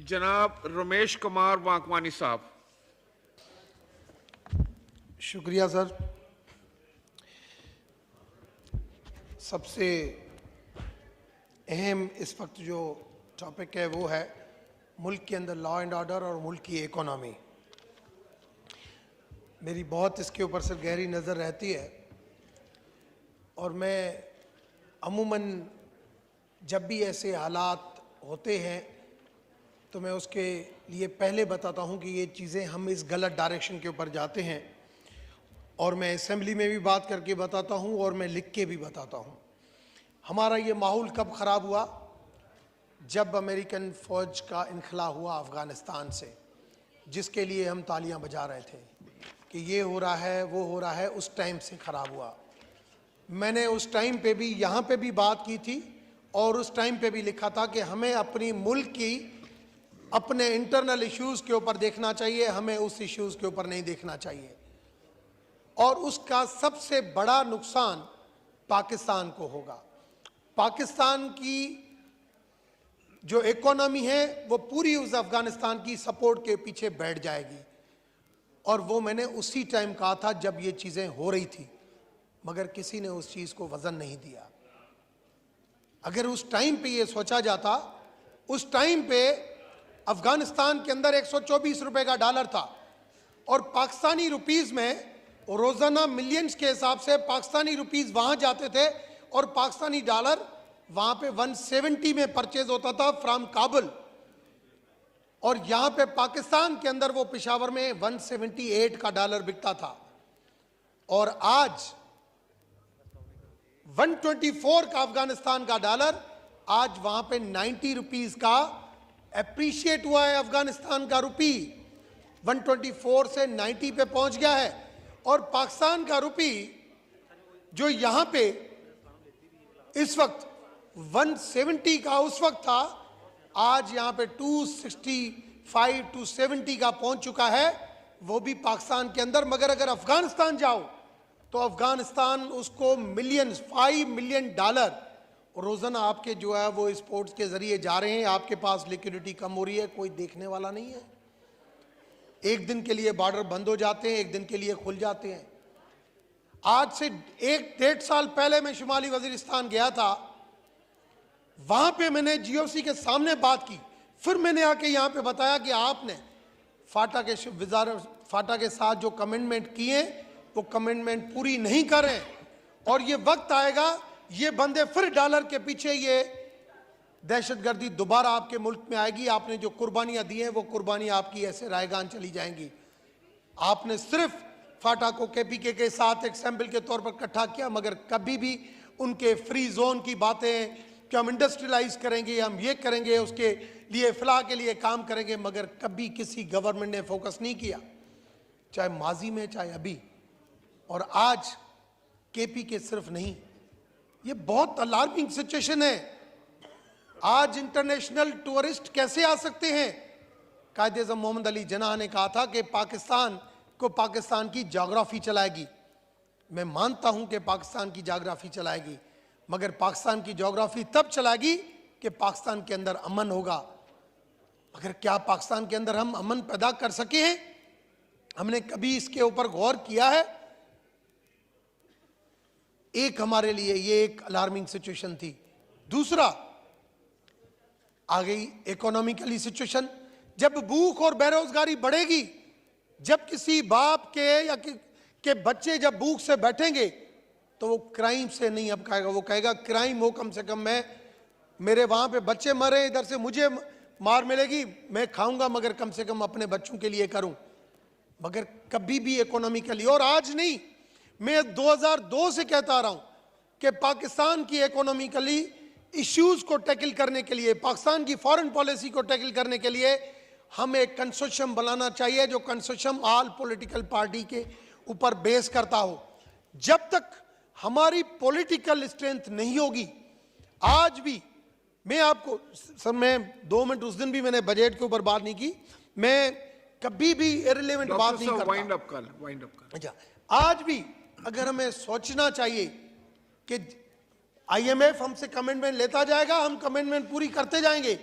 जनाब रमेश कुमार वाकवानी साहब। शुक्रिया sir. सबसे अहम इस वक्त जो topic है वो है मुल्क के अंदर लॉ एंड ऑर्डर और मुल्क की इकोनॉमी। मेरी बहुत इसके ऊपर सर गहरी नज़र रहती है और मैं अमूमन जब भी ऐसे हालात होते हैं तो मैं उसके लिए पहले बताता हूं कि ये चीज़ें हम इस गलत डायरेक्शन के ऊपर जाते हैं, और मैं असेंबली में भी बात करके बताता हूं और मैं लिख के भी बताता हूं। हमारा ये माहौल कब ख़राब हुआ? जब अमेरिकन फ़ौज का इनखला हुआ अफ़गानिस्तान से, जिसके लिए हम तालियां बजा रहे थे कि ये हो रहा है वो हो रहा है, उस टाइम से ख़राब हुआ। मैंने उस टाइम पे भी यहाँ पे भी बात की थी और उस टाइम पे भी लिखा था कि हमें अपनी मुल्क की अपने इंटरनल इश्यूज के ऊपर देखना चाहिए, हमें उस इश्यूज के ऊपर नहीं देखना चाहिए। और उसका सबसे बड़ा नुकसान पाकिस्तान को होगा। पाकिस्तान की जो इकोनॉमी है वो पूरी उस अफगानिस्तान की सपोर्ट के पीछे बैठ जाएगी। और वो मैंने उसी टाइम कहा था जब ये चीज़ें हो रही थी, मगर किसी ने उस चीज़ को वजन नहीं दिया। अगर उस टाइम पे ये सोचा जाता, उस टाइम पे अफगानिस्तान के अंदर 124 रुपए का डॉलर था और पाकिस्तानी रुपीस में रोजाना मिलियंस के हिसाब से पाकिस्तानी रुपीस वहां जाते थे और पाकिस्तानी डॉलर वहां पे 170 में परचेज होता था फ्रॉम काबुल, और यहां पे पाकिस्तान के अंदर वो पेशावर में 178 का डॉलर बिकता था। और आज 124 का अफगानिस्तान का डॉलर आज वहां पे 90 रुपीस का एप्रिशिएट हुआ है। अफगानिस्तान का रुपी 124 से 90 पे पहुंच गया है। और पाकिस्तान का रुपी जो यहां पे इस वक्त 170 का उस वक्त था, आज यहां पे 265 270 का पहुंच चुका है, वो भी पाकिस्तान के अंदर। मगर अगर अफगानिस्तान जाओ तो अफगानिस्तान उसको मिलियंस 5 मिलियन डॉलर रोजाना आपके जो है वो स्पोर्ट्स के जरिए जा रहे हैं। आपके पास लिक्विडिटी कम हो रही है, कोई देखने वाला नहीं है। एक दिन के लिए बॉर्डर बंद हो जाते हैं, एक दिन के लिए खुल जाते हैं। आज से 1-1.5 साल पहले मैं शुमाली वजीरिस्तान गया था, वहां पे मैंने जीओसी के सामने बात की, फिर मैंने आके यहाँ पे बताया कि आपने फाटा के साथ जो कमिटमेंट किए वो कमिटमेंट पूरी नहीं कर रहे, और ये वक्त आएगा ये बंदे फिर डॉलर के पीछे, ये दहशतगर्दी दोबारा आपके मुल्क में आएगी। आपने जो कुर्बानियां दी हैं वो कुर्बानी आपकी ऐसे रायगान चली जाएंगी। आपने सिर्फ फाटा को केपीके के साथ एक सैंपल के तौर पर इकट्ठा किया, मगर कभी भी उनके फ्री जोन की बातें कि हम इंडस्ट्रियलाइज करेंगे, हम ये करेंगे, उसके लिए फलाह के लिए काम करेंगे, मगर कभी किसी गवर्नमेंट ने फोकस नहीं किया, चाहे माजी में चाहे अभी। और आज केपीके सिर्फ नहीं, ये बहुत अलार्मिंग सिचुएशन है। आज इंटरनेशनल टूरिस्ट कैसे आ सकते हैं? कायदे-ए-आज़म मोहम्मद अली जिन्नाह ने कहा था कि पाकिस्तान को पाकिस्तान की ज्योग्राफी चलाएगी। मैं मानता हूं कि पाकिस्तान की ज्योग्राफी चलाएगी, मगर पाकिस्तान की ज्योग्राफी तब चलाएगी कि पाकिस्तान के अंदर अमन होगा। मगर क्या पाकिस्तान के अंदर हम अमन पैदा कर सके हैं? हमने कभी इसके ऊपर गौर किया है? एक हमारे लिए ये एक अलार्मिंग सिचुएशन थी। दूसरा आ गई इकोनॉमिकली सिचुएशन। जब भूख और बेरोजगारी बढ़ेगी, जब किसी बाप के या के बच्चे जब भूख से बैठेंगे तो वो क्राइम से नहीं अब कहेगा, वो कहेगा क्राइम हो कम से कम मैं, मेरे वहां पे बच्चे मरे, इधर से मुझे मार मिलेगी, मैं खाऊंगा मगर कम से कम अपने बच्चों के लिए करूं। मगर कभी भी इकोनॉमिकली, और आज नहीं, मैं 2002 से कहता आ रहा हूं कि पाकिस्तान की इकोनॉमिकली इश्यूज को टैकल करने के लिए, पाकिस्तान की फॉरेन पॉलिसी को टैकल करने के लिए हमें एक कंसोर्शियम बनाना चाहिए, जो कंसोर्शियम ऑल पॉलिटिकल पार्टी के ऊपर बेस करता हो। जब तक हमारी पॉलिटिकल स्ट्रेंथ नहीं होगी, आज भी मैं आपको सर, मैं 2 मिनट, उस दिन भी मैंने बजट के ऊपर बात नहीं की, मैं कभी भी इररिलेवेंट बात नहीं करता। वाइंड अप कर। अच्छा, आज भी अगर हमें सोचना चाहिए कि आईएमएफ हमसे कमिटमेंट लेता जाएगा, हम कमिटमेंट पूरी करते जाएंगे,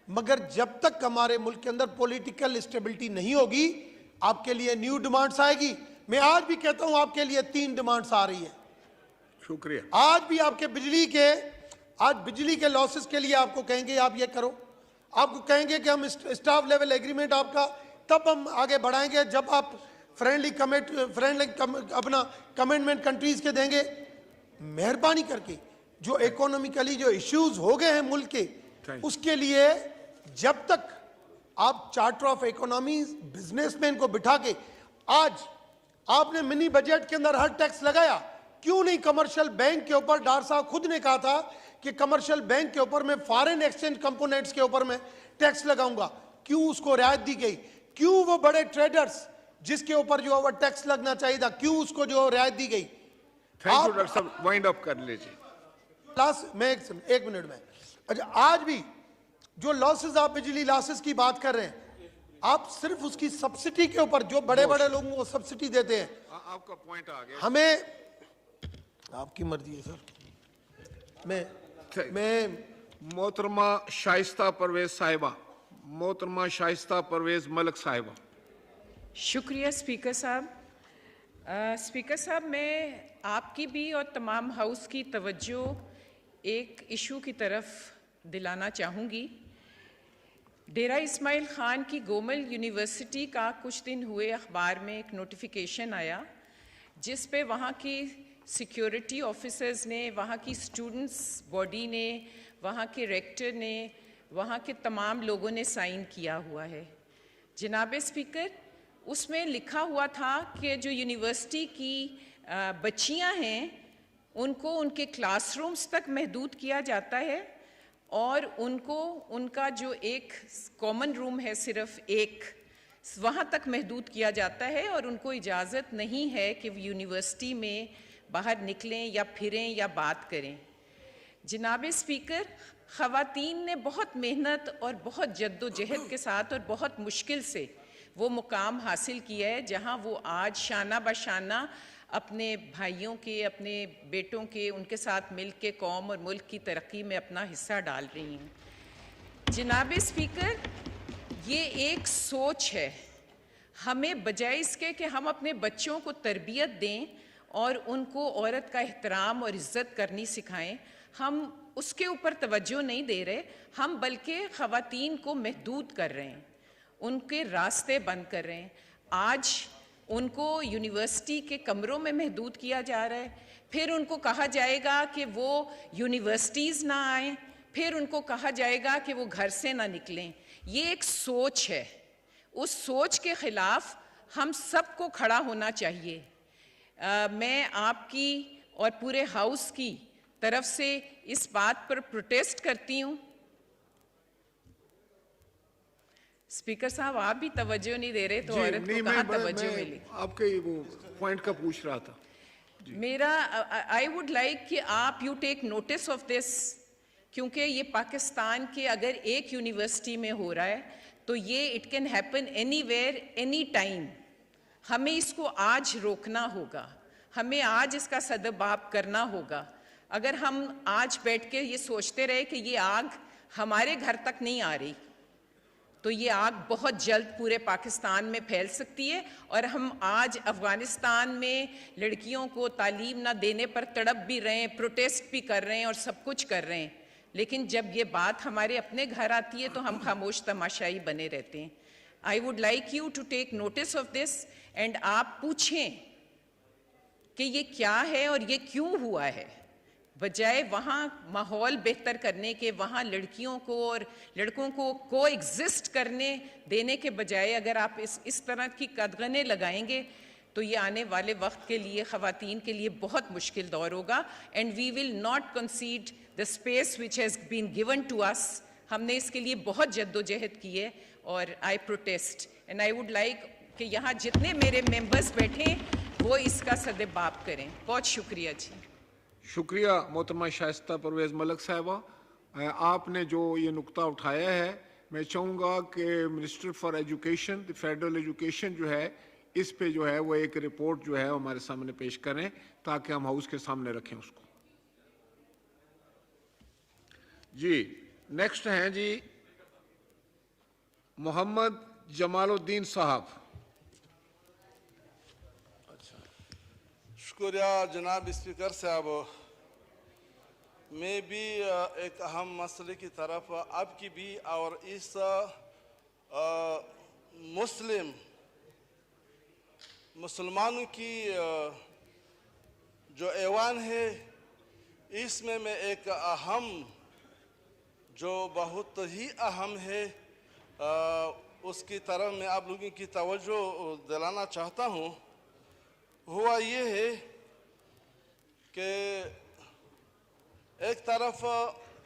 मगर जब तक हमारे मुल्क के अंदर पॉलिटिकल स्टेबिलिटी नहीं होगी, आपके लिए न्यू डिमांड्स आएगी। मैं आज भी कहता हूं आपके लिए 3 डिमांड्स आ रही है। शुक्रिया। आज भी आपके बिजली के लॉसेस के लिए आपको कहेंगे आप ये करो, आपको कहेंगे कि हम स्टाफ लेवल एग्रीमेंट आपका तब हम आगे बढ़ाएंगे जब आप फ्रेंडली अपना कमिटमेंट कंट्रीज के देंगे। मेहरबानी करके जो इकोनॉमिकली जो इश्यूज हो गए हैं मुल्क के, उसके लिए जब तक आप चार्टर ऑफ इकोनॉमी बिजनेसमैन को बिठा के, आज आपने मिनी बजट के अंदर हर टैक्स लगाया, क्यों नहीं कमर्शियल बैंक के ऊपर? डार साहब खुद ने कहा था कि कमर्शियल बैंक के ऊपर मैं फॉरेन एक्सचेंज कंपोनेंट्स के ऊपर मैं टैक्स लगाऊंगा, क्यों उसको रियायत दी गई? क्यों वो बड़े ट्रेडर्स जिसके ऊपर जो है टैक्स लगना चाहिए था, क्यों उसको जो रियायत दी गई? थैंक यू डॉक्टर साहब, वाइंड अप कर लीजिए। लास्ट मैं एक मिनट में, अच्छा, आज भी जो लॉसेस आप बिजली लॉसेस की बात कर रहे हैं, आप सिर्फ उसकी सब्सिडी के ऊपर जो बड़े बड़े लोगों को सब्सिडी देते हैं, आपका पॉइंट आ गया। हमें आपकी मर्जी है सर। मैं मोहतरमा शाइस्ता परवेज साहिबा, मोहतरमा शाइस्ता परवेज मलिक साहिबा। शुक्रिया स्पीकर साहब। स्पीकर साहब, मैं आपकी भी और तमाम हाउस की तवज्जो एक इशू की तरफ दिलाना चाहूँगी। डेरा इस्माइल ख़ान की गोमल यूनिवर्सिटी का कुछ दिन हुए अखबार में एक नोटिफिकेशन आया जिस पे वहाँ की सिक्योरिटी ऑफिसर्स ने, वहाँ की स्टूडेंट्स बॉडी ने, वहाँ के रेक्टर ने, वहाँ के तमाम लोगों ने साइन किया हुआ है। जनाब स्पीकर, उसमें लिखा हुआ था कि जो यूनिवर्सिटी की बच्चियाँ हैं उनको उनके क्लासरूम्स तक महदूद किया जाता है और उनको उनका जो एक कॉमन रूम है सिर्फ एक, वहाँ तक महदूद किया जाता है और उनको इजाज़त नहीं है कि वो यूनिवर्सिटी में बाहर निकलें या फिरें या बात करें। जनाब स्पीकर, ख़वातीन ने बहुत मेहनत और बहुत जद्दोजहद के साथ और बहुत मुश्किल से वो मुकाम हासिल किया है जहाँ वो आज शाना बशाना अपने भाइयों के, अपने बेटों के, उनके साथ मिल के कौम और मुल्क की तरक्की में अपना हिस्सा डाल रही हैं। जनाब स्पीकर, ये एक सोच है। हमें बजाय इसके कि हम अपने बच्चों को तरबियत दें और उनको औरत का एहतराम और इज़्ज़त करनी सिखाएं, हम उसके ऊपर तवज्जो नहीं दे रहे, हम बल्कि ख़वातीन को महदूद कर रहे हैं, उनके रास्ते बंद कर रहे हैं। आज उनको यूनिवर्सिटी के कमरों में महदूद किया जा रहा है, फिर उनको कहा जाएगा कि वो यूनिवर्सिटीज़ ना आएँ, फिर उनको कहा जाएगा कि वो घर से ना निकलें। ये एक सोच है, उस सोच के ख़िलाफ़ हम सबको खड़ा होना चाहिए। मैं आपकी और पूरे हाउस की तरफ से इस बात पर प्रोटेस्ट करती हूँ। स्पीकर साहब, आप भी तवज्जो नहीं दे रहे तो औरत को कहाँ तवज्जो मिली? आपके वो पॉइंट का पूछ रहा था। मेरा आई वुड लाइक कि आप you take notice of this, क्योंकि ये पाकिस्तान के अगर एक यूनिवर्सिटी में हो रहा है तो ये it can happen anywhere any time. हमें इसको आज रोकना होगा, हमें आज इसका सदबाब करना होगा। अगर हम आज बैठ के ये सोचते रहे कि ये आग हमारे घर तक नहीं आ रही तो ये आग बहुत जल्द पूरे पाकिस्तान में फैल सकती है। और हम आज अफ़गानिस्तान में लड़कियों को तालीम ना देने पर तड़प भी रहे हैं, प्रोटेस्ट भी कर रहे हैं और सब कुछ कर रहे हैं, लेकिन जब ये बात हमारे अपने घर आती है तो हम खामोश तमाशाई बने रहते हैं। I would like you to take notice of this and आप पूछें कि ये क्या है और ये क्यों हुआ है, बजाय वहाँ माहौल बेहतर करने के, वहाँ लड़कियों को और लड़कों को को एग्जिस्ट करने देने के बजाय अगर आप इस तरह की कदगने लगाएंगे तो ये आने वाले वक्त के लिए ख़वातीन के लिए बहुत मुश्किल दौर होगा। And we will not concede the space which has been given to us. हमने इसके लिए बहुत जद्दोजहद की है और I protest and I would like कि यहाँ जितने मेरे मेंबर्स बैठे वो इसका सदबाब करें। बहुत शुक्रिया जी। शुक्रिया मोहतरमा शाइस्ता परवेज़ मलिक साहिबा। आपने जो ये नुक्ता उठाया है, मैं चाहूँगा कि minister for education, federal education जो है, इस पे जो है वो एक रिपोर्ट जो है हमारे सामने पेश करें ताकि हम हाउस के सामने रखें उसको। जी नेक्स्ट हैं जी मोहम्मद जमालुद्दीन साहब। शुक्रिया जनाब स्पीकर साहब। मैं भी एक अहम मसले की तरफ अब की भी और इस मुसलमानों की जो ऐवान है इसमें मैं एक अहम जो बहुत ही अहम है उसकी तरफ मैं आप लोगों की तवज्जो दिलाना चाहता हूँ। हुआ ये है कि एक तरफ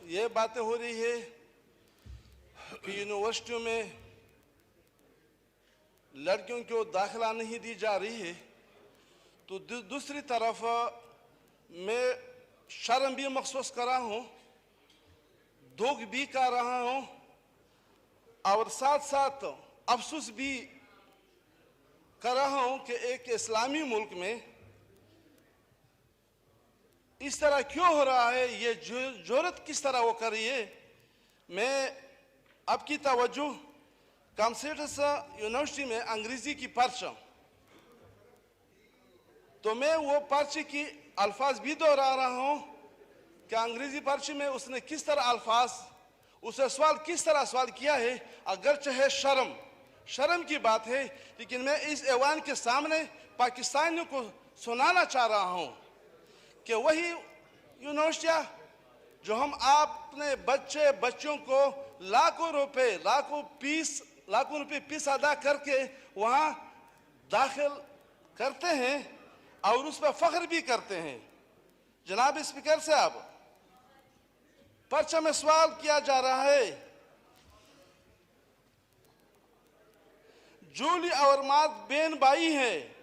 ये बातें हो रही है कि यूनिवर्सिटियों में लड़कियों को दाखिला नहीं दी जा रही है, तो दूसरी तरफ मैं शर्म भी महसूस कर रहा हूँ, दुख भी कर रहा हूँ और साथ साथ अफसोस भी कर रहा हूं कि एक इस्लामी मुल्क में इस तरह क्यों हो रहा है, ये जरूरत किस तरह वो कर रही है। मैं आपकी तवज्जो कॉमर्स यूनिवर्सिटी में अंग्रेजी की परचम, तो मैं वो पर्ची की अल्फाज भी दोहरा रहा हूं कि अंग्रेजी पर्ची में उसने किस तरह अल्फाज, उसे सवाल किस तरह सवाल किया है। अगरचे है शर्म की बात है, लेकिन मैं इस ऐवान के सामने पाकिस्तानियों को सुनाना चाह रहा हूं कि वही यूनिवर्सिटियां जो हम अपने बच्चों को लाखों रुपए फीस अदा करके वहां दाखिल करते हैं और उस पर फख्र भी करते हैं। जनाब स्पीकर साहब, पर्चा में सवाल किया जा रहा है, जूली और मार्क बेन भाई हैं,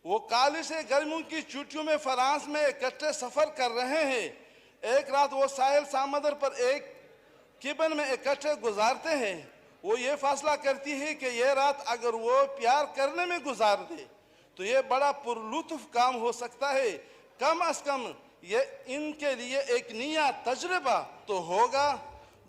वो कॉलेज से गर्मियों की छुट्टियों में फ्रांस में इकट्ठे सफर कर रहे हैं। एक रात वो साहिल समंदर पर एक केबिन में इकट्ठे गुजारते हैं। वो ये फैसला करती है कि ये रात अगर वो प्यार करने में गुजार दे तो ये बड़ा पुरलुत्फ काम हो सकता है। कम अज कम ये इनके लिए एक नया तजुर्बा तो होगा।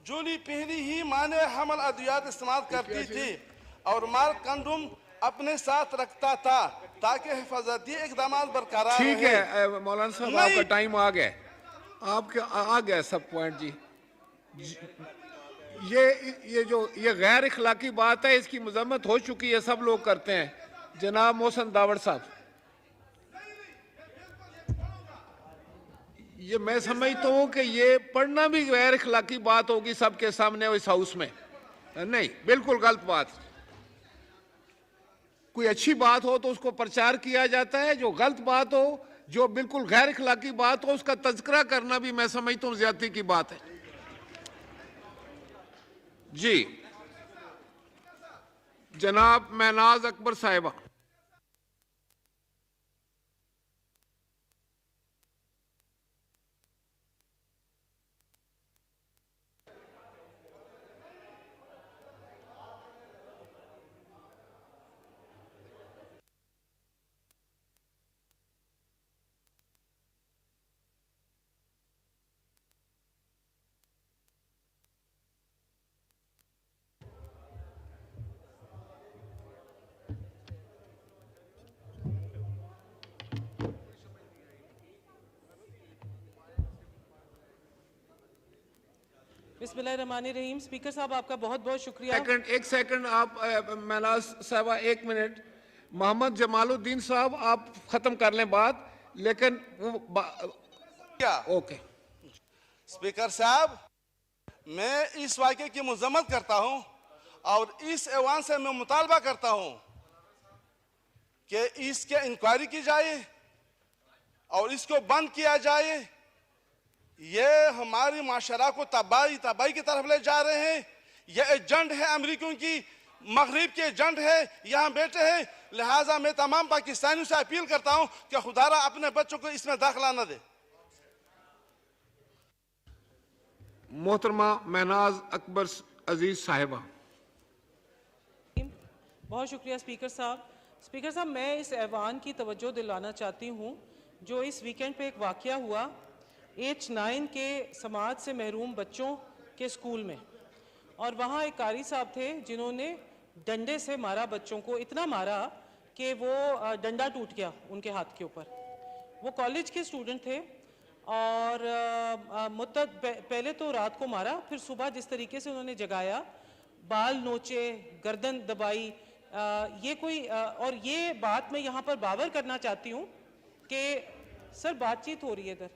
जूली पहली ही माने हमल अद्वियात इस्तेमाल करती थी और मार्क कंडोम अपने साथ रखता था ताकि हिफाजती इकदाम बरकरार ठीक रहे। है मौलाना साहब, आपका टाइम आ गया, आपके आ गया सब पॉइंट जी। ये गैर इखलाकी बात है, इसकी मजम्मत हो चुकी है, सब लोग करते हैं। जनाब मोहसन दावड़ साहब, ये मैं समझता हूं कि ये पढ़ना भी गैर इखलाकी बात होगी सबके सामने इस हाउस में। नहीं, बिल्कुल गलत बात। कोई अच्छी बात हो तो उसको प्रचार किया जाता है, जो गलत बात हो, जो बिल्कुल गैर इखलाकी बात हो, उसका तज़किरा करना भी मैं समझता हूं ज्यादती की बात है। जी जनाब महनाज अकबर साहिबा। बिस्मिल्लाहिर्रहमानिर्रहीम। स्पीकर साहब, आपका बहुत बहुत शुक्रिया। एक सेकंड आप महनाज साहबा, एक मिनट। मोहम्मद जमालुद्दीन साहब, आप खत्म कर लें बात, लेकिन ओके। स्पीकर साहब, मैं इस वाक़े की मजम्मत करता हूं और इस ऐवान से मैं मुतालबा करता हूं कि इसके इंक्वायरी की जाए और इसको बंद किया जाए। ये हमारी माशरा को तबाही की तरफ ले जा रहे हैं। ये एजेंट है अमेरिकियों की, मगरिब के एजेंट है, यहाँ बैठे हैं। लिहाजा मैं तमाम पाकिस्तानियों से अपील करता हूं कि खुदारा अपने बच्चों को इसमें दाखिला न दे। मोहतरमा महनाज अकबर अजीज साहिबा। बहुत शुक्रिया स्पीकर साहब। स्पीकर साहब, मैं इस ऐवान की तवज्जो दिलाना चाहती हूँ जो इस वीकेंड पे एक वाक़या हुआ H9 के समाज से महरूम बच्चों के स्कूल में, और वहाँ एक कारी साहब थे जिन्होंने डंडे से मारा बच्चों को, इतना मारा कि वो डंडा टूट गया उनके हाथ के ऊपर। वो कॉलेज के स्टूडेंट थे और पहले तो रात को मारा, फिर सुबह जिस तरीके से उन्होंने जगाया, बाल नोचे, गर्दन दबाई, ये कोई और ये बात मैं यहाँ पर बावर करना चाहती हूँ कि सर बातचीत हो रही है इधर,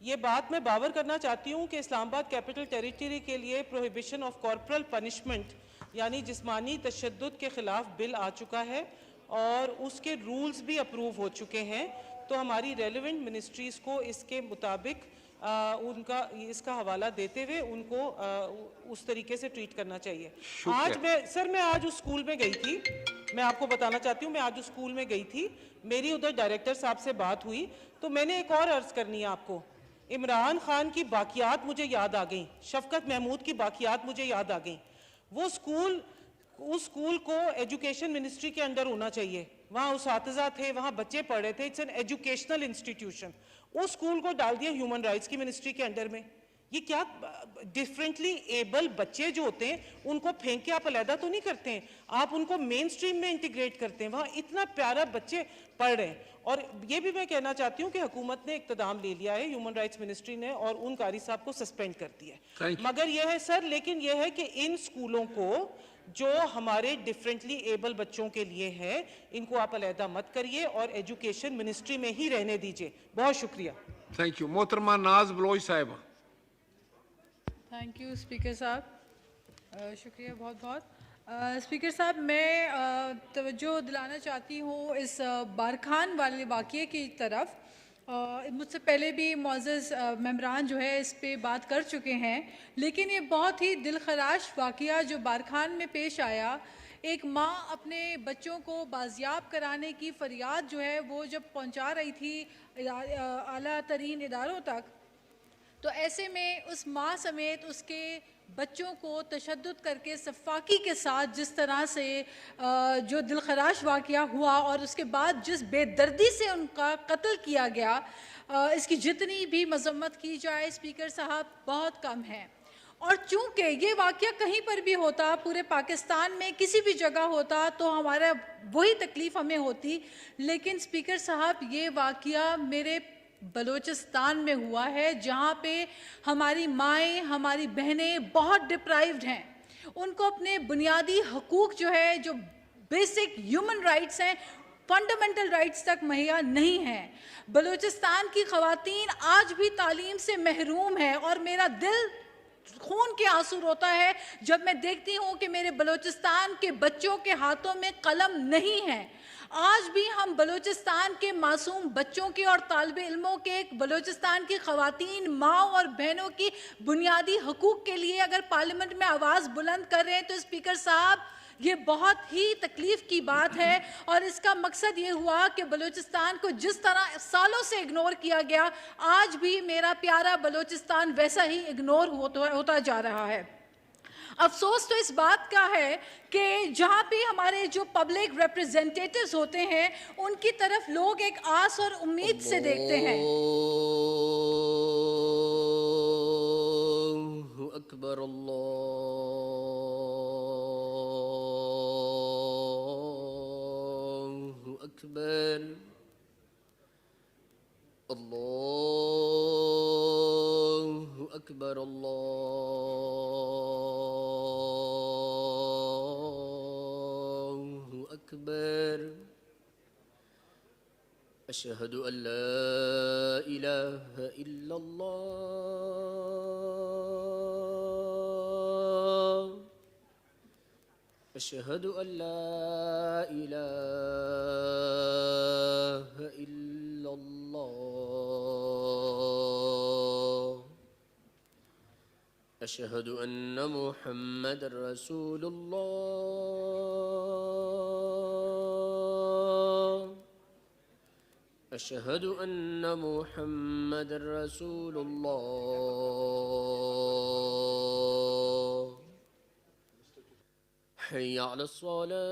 ये बात मैं बावर करना चाहती हूँ कि इस्लामाबाद कैपिटल टेरिटरी के लिए प्रोहिबिशन ऑफ कॉर्पोरल पनिशमेंट यानी जिस्मानी तशद्दुद के ख़िलाफ़ बिल आ चुका है और उसके रूल्स भी अप्रूव हो चुके हैं। तो हमारी रेलिवेंट मिनिस्ट्रीज़ को इसके मुताबिक उनका इसका हवाला देते हुए उनको उस तरीके से ट्रीट करना चाहिए। मैं आज उस स्कूल में गई थी, मैं आपको बताना चाहती हूँ, मैं आज उस स्कूल में गई थी, मेरी उधर डायरेक्टर साहब से बात हुई, तो मैंने एक और अर्ज़ करनी है आपको। इमरान खान की बाकियात मुझे याद आ गई, शफकत महमूद की बाकियात मुझे याद आ गई। वो स्कूल, उस स्कूल को एजुकेशन मिनिस्ट्री के अंडर होना चाहिए। वहाँ उसातिज़ा थे, वहाँ बच्चे पढ़ रहे थे, इट्स एन एजुकेशनल इंस्टीट्यूशन। उस स्कूल को डाल दिया ह्यूमन राइट्स की मिनिस्ट्री के अंडर में। ये क्या, डिफरेंटली एबल बच्चे जो होते हैं उनको फेंक के आप अलहदा तो नहीं करते हैं, आप उनको मेन स्ट्रीम में इंटीग्रेट करते हैं। वहाँ इतना प्यारा बच्चे पढ़ रहे हैं। और ये भी मैं कहना चाहती हूँ कि हुकूमत ने इक़्तिदाम ले लिया है, ह्यूमन राइट्स मिनिस्ट्री ने, और उन कारी साहब को सस्पेंड कर दिया है। मगर यह है सर, लेकिन यह है कि इन स्कूलों को जो हमारे डिफरेंटली एबल बच्चों के लिए है, इनको आप अलहदा मत करिए और एजुकेशन मिनिस्ट्री में ही रहने दीजिए। बहुत शुक्रिया। Thank you. मोहतरमा नाज बलोच साहिबा। थैंक यू स्पीकर साहब, शुक्रिया बहुत बहुत। स्पीकर साहब, मैं तवज्जो दिलाना चाहती हूँ इस बारखान वाले वाक़ये की तरफ। मुझसे पहले भी मुअज़्ज़ज़ मेंबरान जो है इस पे बात कर चुके हैं, लेकिन ये बहुत ही दिलखराश वाक़या जो बारखान में पेश आया। एक माँ अपने बच्चों को बाजियाब कराने की फ़रियाद जो है वो जब पहुँचा रही थी आला तरीन इदारों तक, तो ऐसे में उस माँ समेत उसके बच्चों को तशद्दुद करके सफ़ाकी के साथ जिस तरह से जो दिलखराश वाक़या हुआ और उसके बाद जिस बेदर्दी से उनका कत्ल किया गया, इसकी जितनी भी मज़म्मत की जाए स्पीकर साहब बहुत कम है। और चूँकि ये वाक़या कहीं पर भी होता, पूरे पाकिस्तान में किसी भी जगह होता, तो हमारा वही तकलीफ़ हमें होती। लेकिन स्पीकर साहब, ये वाक़या मेरे बलूचिस्तान में हुआ है, जहाँ पे हमारी माएँ, हमारी बहनें बहुत डिप्राइव्ड हैं। उनको अपने बुनियादी हकूक़ जो है, जो बेसिक ह्यूमन राइट्स हैं, फंडामेंटल राइट्स तक मुहैया नहीं हैं। बलूचिस्तान की ख़वातीन आज भी तालीम से महरूम है और मेरा दिल खून के आंसू रोता है जब मैं देखती हूँ कि मेरे बलूचिस्तान के बच्चों के हाथों में कलम नहीं है। आज भी हम बलूचिस्तान के मासूम बच्चों के और तालिब इल्मों के, बलूचिस्तान की ख़वातीन, माँ और बहनों की बुनियादी हकूक़ के लिए अगर पार्लियामेंट में आवाज़ बुलंद कर रहे हैं, तो स्पीकर साहब ये बहुत ही तकलीफ़ की बात है। और इसका मकसद ये हुआ कि बलूचिस्तान को जिस तरह सालों से इग्नोर किया गया, आज भी मेरा प्यारा बलूचिस्तान वैसा ही इग्नोर होता जा रहा है। अफसोस तो इस बात का है कि जहाँ भी हमारे जो पब्लिक रिप्रेजेंटेटिव्स होते हैं, उनकी तरफ लोग एक आस और उम्मीद से देखते हैं। अल्लाहु अकबर, अल्लाहु अकबर, अल्लाहु अकबर, अल्लाहु अकबर। अशहदु अल्ला इलाहा इल्लल्लाह, अशहदु अल्ला इलाहा इल्लल्लाह, अशहदु अन्ना मुहम्मदर रसूलुल्लाह, अशहदु अन्ना मुहम्मदर रसूलुल्लाह। हय्या अलस्सलाह,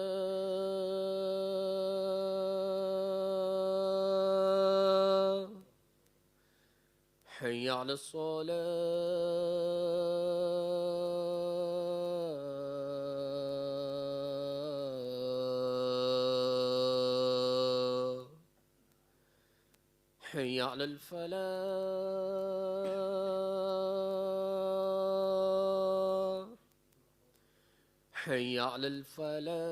हय्या अलस्सलाह, हय्या अलल फलाह, हय्या अलल फलाह।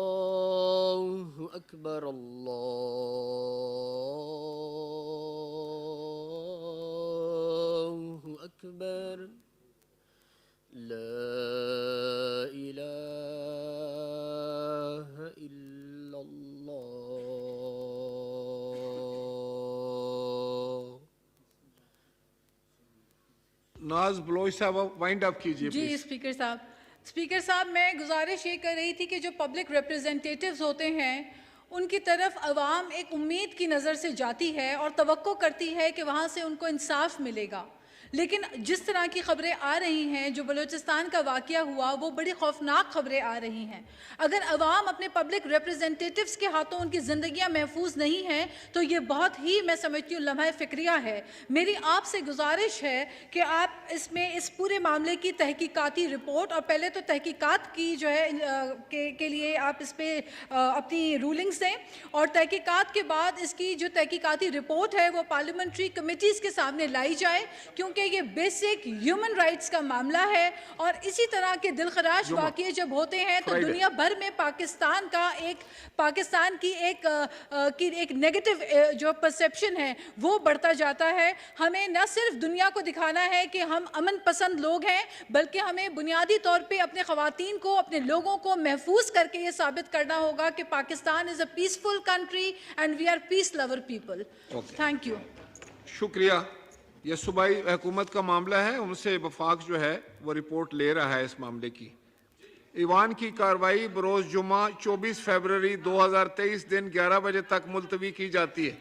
अल्लाहु अकबर, अल्लाहु अकबर, ला इलाहा इल्लल्लाह। नाज बलोच साहब वाइंड अप कीजिए जी प्लीज। स्पीकर साहब, स्पीकर साहब, मैं गुजारिश ये कर रही थी कि जो पब्लिक रिप्रेजेंटेटिव्स होते हैं उनकी तरफ अवाम एक उम्मीद की नज़र से जाती है और तवक्को करती है कि वहाँ से उनको इंसाफ मिलेगा, लेकिन जिस तरह की खबरें आ रही हैं, जो बलूचिस्तान का वाक़या हुआ, वो बड़ी खौफनाक खबरें आ रही हैं। अगर अवाम अपने पब्लिक रिप्रेजेंटेटिव्स के हाथों उनकी ज़िंदगियाँ महफूज नहीं हैं तो ये बहुत ही, मैं समझती हूँ, लम्हा फ़िक्रिया है। मेरी आपसे गुजारिश है कि आप इसमें इस पूरे मामले की तहकीकाती रिपोर्ट, और पहले तो तहकीकात की जो है के लिए आप इस पर अपनी रूलिंग्स दें, और तहकीकात के बाद इसकी जो तहकीकाती रिपोर्ट है वो पार्लियामेंट्री कमिटीज़ के सामने लाई जाए, क्योंकि ये बेसिक ह्यूमन राइट्स का मामला है। और इसी तरह के दिलखराश वाक़ये जब होते हैं तो दुनिया भर में पाकिस्तान की एक नेगेटिव जो परसेप्शन है वो बढ़ता जाता है। हमें न सिर्फ दुनिया को दिखाना है कि हम अमन पसंद लोग हैं, बल्कि हमें बुनियादी तौर पे अपने ख़वातीन को, अपने लोगों को महफूज करके ये साबित करना होगा कि Pakistan is a peaceful country and we are peace lover people. Thank you. शुक्रिया। ये सूबाई हुकूमत का मामला है, उनसे वफाक जो है वो रिपोर्ट ले रहा है इस मामले की। ईवान की कार्रवाई बरोज़ जुमा 24 फरवरी 2023 दिन 11 बजे तक मुलतवी की जाती है।